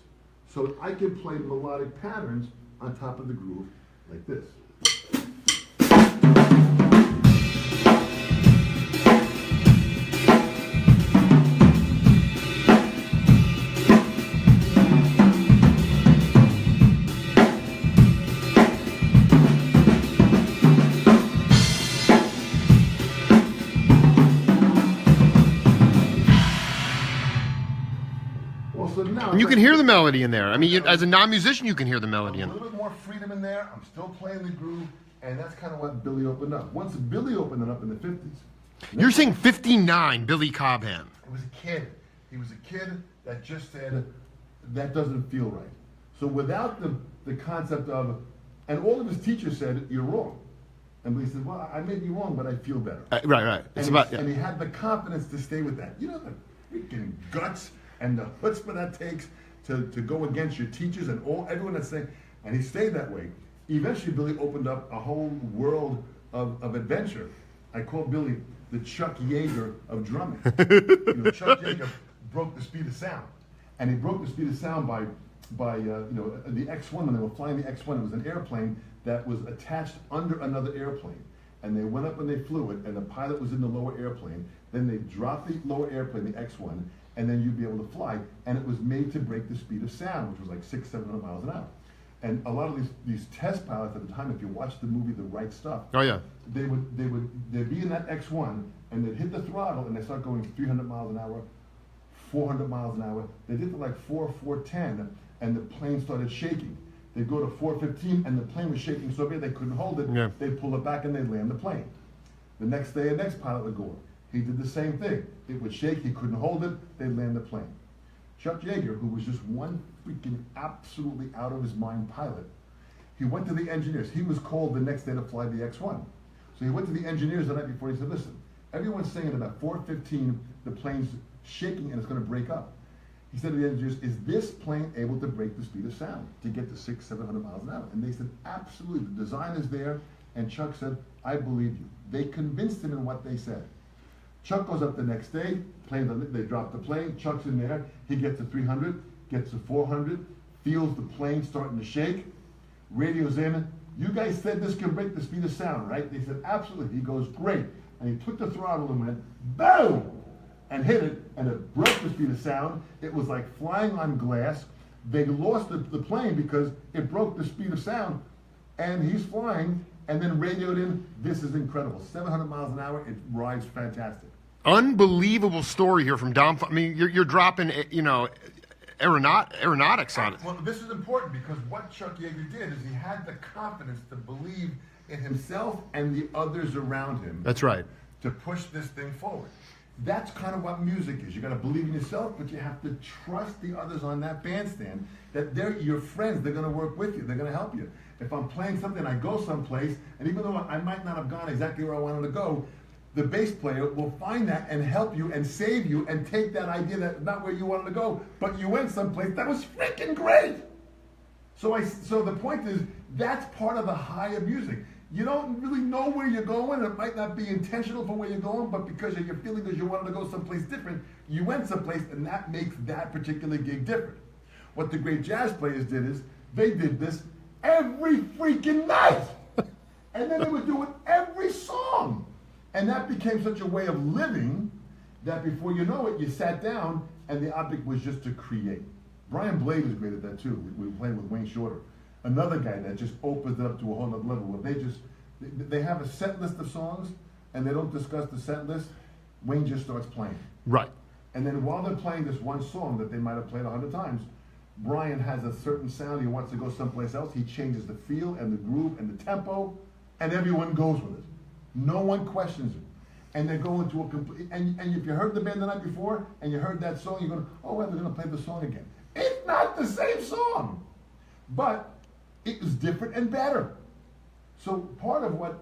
So I can play melodic patterns on top of the groove like this. So now And you can hear the melody in there. I mean, as a non-musician, you can hear the melody in a there. little bit more freedom in there. I'm still playing the groove, and that's kind of what Billy opened up. Once Billy opened it up in the 50s. You're saying 59, Billy Cobham. He was a kid. He was a kid that just said, that doesn't feel right. So without the concept of, and all of his teachers said, you're wrong. And Billy said, well, I may be wrong, but I feel better. Right. It's about, And he had the confidence to stay with that. You know, the freaking guts and the chutzpah that takes to go against your teachers and everyone that's saying, and he stayed that way. Eventually, Billy opened up a whole world of adventure. I call Billy the Chuck Yeager of drumming. Chuck Yeager broke the speed of sound, and he broke the speed of sound by the X-1. When they were flying the X-1, it was an airplane that was attached under another airplane, and they went up and they flew it, and the pilot was in the lower airplane. Then they dropped the lower airplane, the X-1, and then you'd be able to fly, and it was made to break the speed of sound, which was like 600-700 miles an hour. And a lot of these test pilots at the time, if you watch the movie The Right Stuff, oh yeah, they'd be in that X-1 and they'd hit the throttle and they start going 300 miles an hour, 400 miles an hour. They did to like 410, and the plane started shaking. They'd go to 415 and the plane was shaking so bad they couldn't hold it. Yeah. They'd pull it back and they'd land the plane. The next day, the next pilot would go. He did the same thing. It would shake, he couldn't hold it, they'd land the plane. Chuck Yeager, who was just one freaking absolutely out of his mind pilot, he went to the engineers. He was called the next day to fly the X-1. So he went to the engineers the night before. He said, listen, everyone's saying at about 4:15 the plane's shaking and it's going to break up. He said to the engineers, is this plane able to break the speed of sound to get to 600-700 miles an hour? And they said, absolutely. The design is there. And Chuck said, I believe you. They convinced him in what they said. Chuck goes up the next day, they drop the plane, Chuck's in there, he gets to 300, gets to 400, feels the plane starting to shake, radios in, you guys said this can break the speed of sound, right? They said, absolutely. He goes, great. And he took the throttle and went, boom, and hit it, and it broke the speed of sound. It was like flying on glass. They lost the plane because it broke the speed of sound, and he's flying, and then radioed in, this is incredible. 700 miles an hour, it rides fantastic. Unbelievable story here from Dom. I mean, you're dropping, aeronautics on it. Well, this is important because what Chuck Yeager did is he had the confidence to believe in himself and the others around him. That's right. To push this thing forward. That's kind of what music is. You got to believe in yourself, but you have to trust the others on that bandstand that they're your friends. They're going to work with you. They're going to help you. If I'm playing something, I go someplace, and even though I might not have gone exactly where I wanted to go, the bass player will find that and help you and save you and take that idea that not where you wanted to go, but you went someplace that was freaking great. So the point is, that's part of the high of music. You don't really know where you're going. It might not be intentional for where you're going, but because of your feeling that you wanted to go someplace different, you went someplace, and that makes that particular gig different. What the great jazz players did is, they did this every freaking night. And then they would do it every song. And that became such a way of living that before you know it, you sat down and the object was just to create. Brian Blade was great at that too. We were playing with Wayne Shorter. Another guy that just opens it up to a whole other level where they have a set list of songs and they don't discuss the set list. Wayne just starts playing. Right. And then while they're playing this one song that they might have played 100 times, Brian has a certain sound, he wants to go someplace else, he changes the feel and the groove and the tempo, and everyone goes with it. No one questions it. And they go into a complete, and if you heard the band the night before, and you heard that song, you're going, oh, well, they're going to play the song again. It's not the same song, but it was different and better. So part of what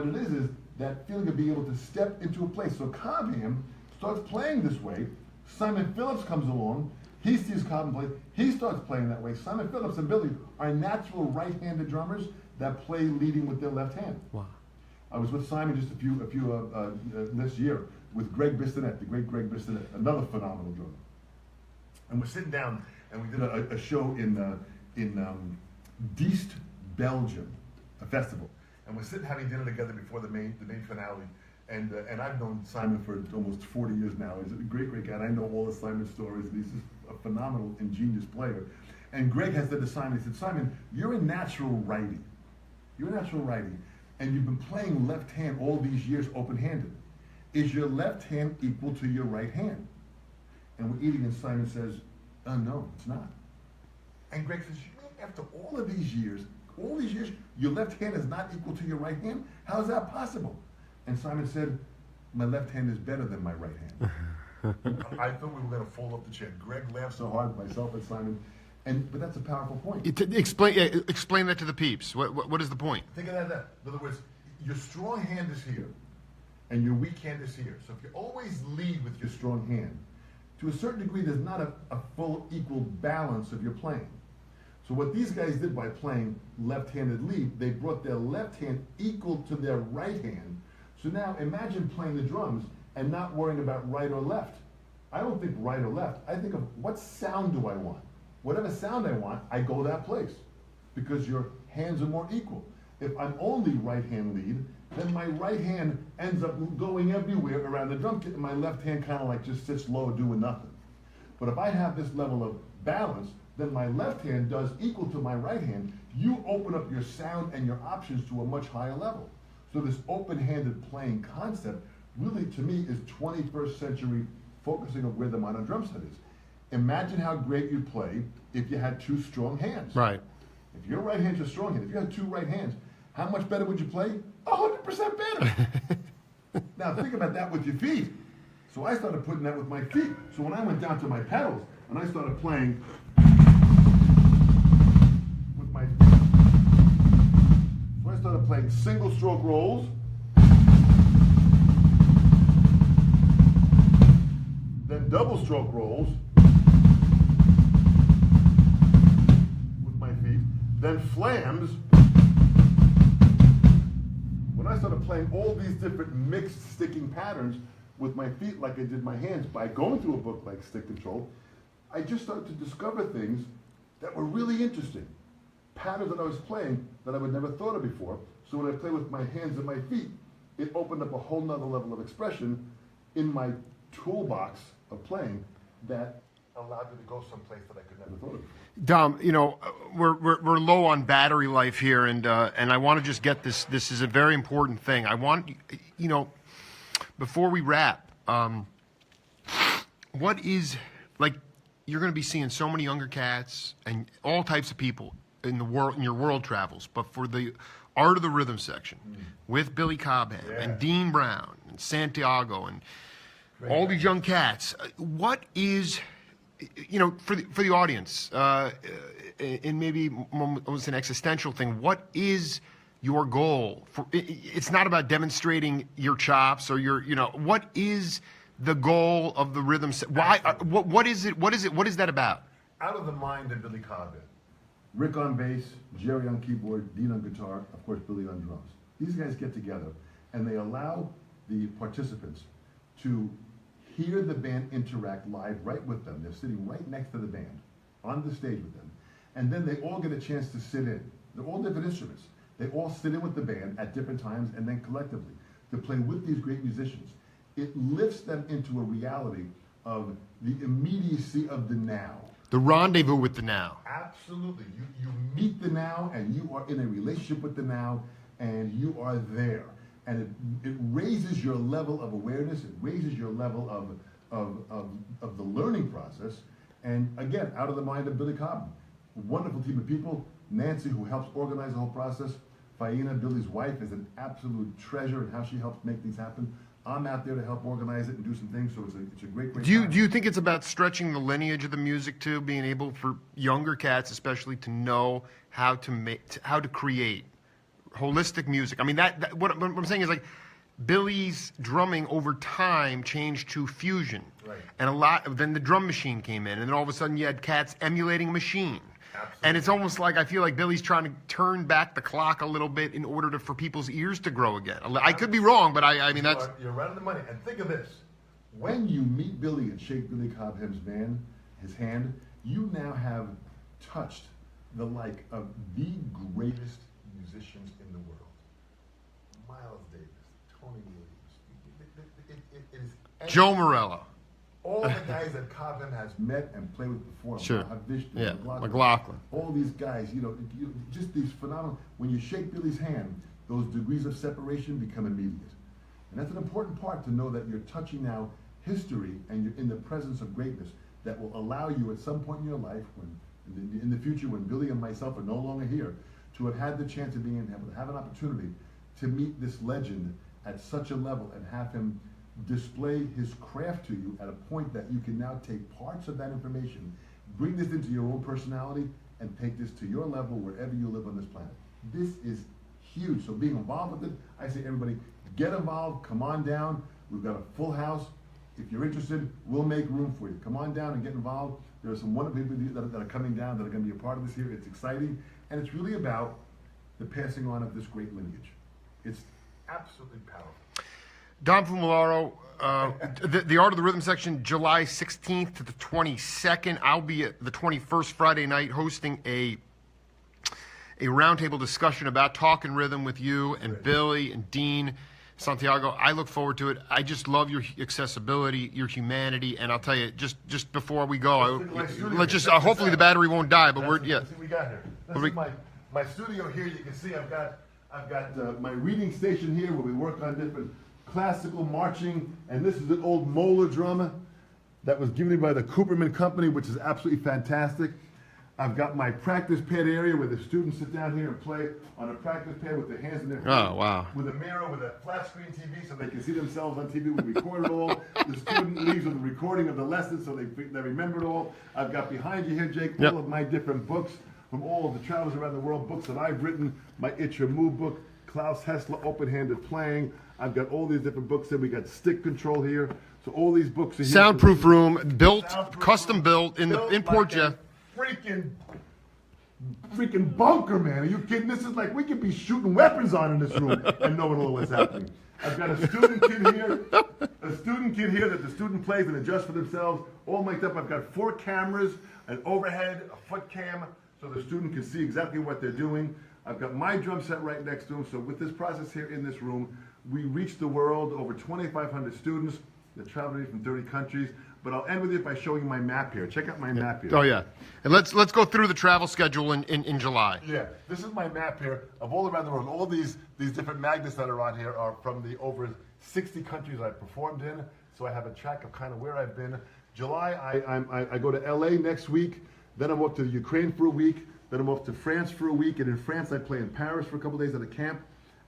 it is that feeling of being able to step into a place. So Cobham starts playing this way. Simon Phillips comes along. He sees Cobham play. He starts playing that way. Simon Phillips and Billy are natural right-handed drummers that play leading with their left hand. Wow. I was with Simon just a few this year with Greg Bistonette, the great Greg Bistonette, another phenomenal drummer. And we're sitting down, and we did a show in Diest, Belgium, a festival. And we're sitting having dinner together before the main finale. And I've known Simon for almost 40 years now. He's a great guy. And I know all the Simon stories. He's just a phenomenal, ingenious player. And Greg has said to Simon, he said, Simon, you're a natural righty. You're a natural righty. And you've been playing left hand all these years open-handed. Is your left hand equal to your right hand? And we're eating, and Simon says, no, it's not. And Greg says, you mean after all these years, your left hand is not equal to your right hand? How is that possible? And Simon said, my left hand is better than my right hand. I thought we were going to fall off the chair. Greg laughed so hard, myself and Simon. But that's a powerful point. Explain that to the peeps. What is the point? Think of that. In other words, your strong hand is here, and your weak hand is here. So if you always lead with your strong hand, to a certain degree, there's not a full equal balance of your playing. So what these guys did by playing left-handed lead, they brought their left hand equal to their right hand. So now imagine playing the drums and not worrying about right or left. I don't think right or left. I think of what sound do I want? Whatever sound I want, I go that place because your hands are more equal. If I'm only right-hand lead, then my right hand ends up going everywhere around the drum kit, and my left hand kind of like just sits low doing nothing. But if I have this level of balance, then my left hand does equal to my right hand. You open up your sound and your options to a much higher level. So this open-handed playing concept really, to me, is 21st century focusing of where the modern drum set is. Imagine how great you'd play if you had two strong hands. Right. If your right hand's your strong hand, if you had two right hands, how much better would you play? 100% better. Now think about that with your feet. So I started putting that with my feet. So when I went down to my pedals and I started playing with my feet, so I started playing single stroke rolls, then double stroke rolls, then flams. When I started playing all these different mixed sticking patterns with my feet like I did my hands by going through a book like Stick Control, I just started to discover things that were really interesting. Patterns that I was playing that I would never thought of before. So when I play with my hands and my feet, it opened up a whole nother level of expression in my toolbox of playing that allowed me to go someplace that I could never thought of. Dom, we're low on battery life here, and I want to just get this. This is a very important thing. I want, before we wrap, what is, like, you're going to be seeing so many younger cats and all types of people in the world, in your world travels, but for the Art of the Rhythm section with Billy Cobham and Dean Brown and Santiago and all these young cats, what is, for the audience, and maybe almost an existential thing, what is your goal? It's not about demonstrating your chops or what is the goal of the rhythm? Why? What is it? What is it? What is that about? Out of the Mind of Billy Cobham. Rick on bass, Jerry on keyboard, Dean on guitar, of course Billy on drums. These guys get together and they allow the participants to hear the band interact live right with them. They're sitting right next to the band, on the stage with them. And then they all get a chance to sit in. They're all different instruments. They all sit in with the band at different times and then collectively to play with these great musicians. It lifts them into a reality of the immediacy of the now. The rendezvous with the now. Absolutely. You meet the now and you are in a relationship with the now and you are there. And it raises your level of awareness, it raises your level of the learning process, And again, out of the mind of Billy Cobham. Wonderful team of people. Nancy, who helps organize the whole process. Faina, Billy's wife, is an absolute treasure in how she helps make things happen. I'm out there to help organize it and do some things, so it's a great time. Do you think it's about stretching the lineage of the music too, being able for younger cats especially to know how to create holistic music? I mean, what I'm saying is like Billy's drumming over time changed to fusion, right. And then the drum machine came in, and then all of a sudden you had cats emulating a machine. Absolutely. And it's almost like I feel like Billy's trying to turn back the clock a little bit in order for people's ears to grow again. I could be wrong, but I mean that's you're right on the money. And think of this: when you meet Billy and shake Billy Cobham's his hand, you now have touched the like of the greatest musicians in the world. Miles Davis, Tony Williams, it is Joe Morello. All the guys that Cobham has met and played with before. Sure. Vishnu, yeah. McLaughlin. All these guys, just these phenomenal. When you shake Billy's hand, those degrees of separation become immediate. And that's an important part to know that you're touching now history and you're in the presence of greatness that will allow you at some point in your life, when in the future, when Billy and myself are no longer here, to have had the chance of being able to have an opportunity to meet this legend at such a level and have him display his craft to you at a point that you can now take parts of that information, bring this into your own personality, and take this to your level wherever you live on this planet. This is huge. So being involved with it, I say everybody, get involved, come on down. We've got a full house. If you're interested, we'll make room for you. Come on down and get involved. There are some wonderful people that are coming down that are going to be a part of this here. It's exciting, and it's really about the passing on of this great lineage. It's absolutely powerful. Don Famularo, the Art of the Rhythm section, July 16th to the 22nd. I'll be at the 21st Friday night hosting a roundtable discussion about talking rhythm with you and Billy and Dean Santiago. I look forward to it. I just love your accessibility, your humanity, and I'll tell you, just before we go, let's just hopefully the battery won't die. But Let's see what we got here. This is my studio here. You can see I've got my reading station here where we work on different classical marching, and this is an old Moeller drum that was given me by the Cooperman Company, which is absolutely fantastic. I've got my practice pad area where the students sit down here and play on a practice pad with their hands in their feet. Oh, wow. With a mirror, with a flat screen TV so they can see themselves on TV. We record it all. The student leaves with a recording of the lesson so they remember it all. I've got behind you here, Jake, all of my different books from all of the travels around the world, books that I've written, my It's Your Move book, Klaus Hessler, Open-Handed Playing. I've got all these different books there. We got stick control here. So all these books are here. Soundproof room, custom built in Port Jeff. Freaking bunker, man. Are you kidding? This is like we could be shooting weapons on in this room and no one will know what's happening. I've got a student kit here that the student plays and adjusts for themselves, all mic'd up. I've got 4 cameras, an overhead, a foot cam, so the student can see exactly what they're doing. I've got my drum set right next to him. So with this process here in this room, we reach the world, over 2,500 students that travel from 30 countries. But I'll end with you by showing you my map here. Check out my map here. Oh yeah, and let's go through the travel schedule in July. Yeah, this is my map here of all around the world. All these different magnets that are on here are from the over 60 countries I've performed in. So I have a track of kind of where I've been. July, I go to LA next week. Then I'm off to Ukraine for a week. Then I'm off to France for a week. And in France, I play in Paris for a couple days at a camp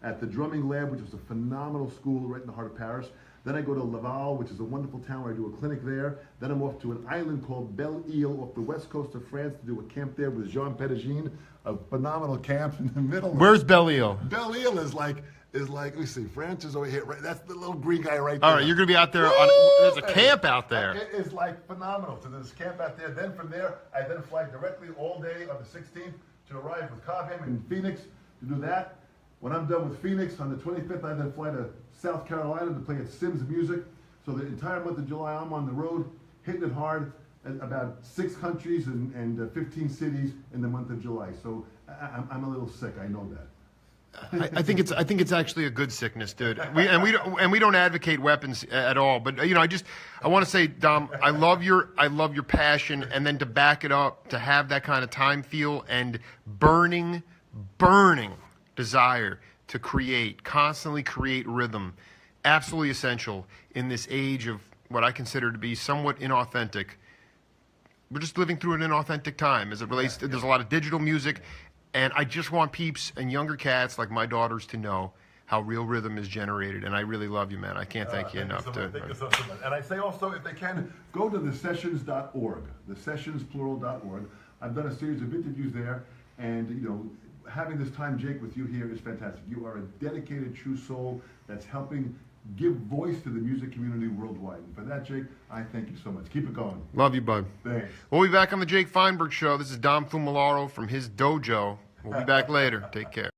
at the Drumming Lab, which is a phenomenal school right in the heart of Paris. Then I go to Laval, which is a wonderful town where I do a clinic there. Then I'm off to an island called Belle Ile off the west coast of France to do a camp there with Jean Pédagine, a phenomenal camp in the middle. Where's Belle Ile? Belle Ile is like, let me see, France is over here. Right, that's the little green guy right there. All right, you're going to be out there. There's a camp out there. It is like phenomenal. So there's a camp out there. Then from there, I then fly directly all day on the 16th to arrive with Cobham in Phoenix to do that. When I'm done with Phoenix on the 25th, I then fly to South Carolina to play at Sims Music. So the entire month of July, I'm on the road, hitting it hard at about 6 countries and 15 cities in the month of July. So I'm a little sick. I know that. I think it's actually a good sickness, dude. We don't advocate weapons at all. But I want to say, Dom, I love your passion, and then to back it up, to have that kind of time feel and burning desire to constantly create rhythm, absolutely essential in this age of what I consider to be somewhat inauthentic we're just living through an inauthentic time as it relates to, there's a lot of digital music, and I just want peeps and younger cats like my daughters to know how real rhythm is generated. And I really love you, man. I can't thank you enough. Thank you so much. And I say also, if they can, go to thesessions.org, thesessionsplural.org. I've done a series of interviews there, and you know, having this time, Jake, with you here is fantastic. You are a dedicated, true soul that's helping give voice to the music community worldwide. And for that, Jake, I thank you so much. Keep it going. Love you, bud. Thanks. We'll be back on the Jake Feinberg Show. This is Dom Famularo from his dojo. We'll be back later. Take care.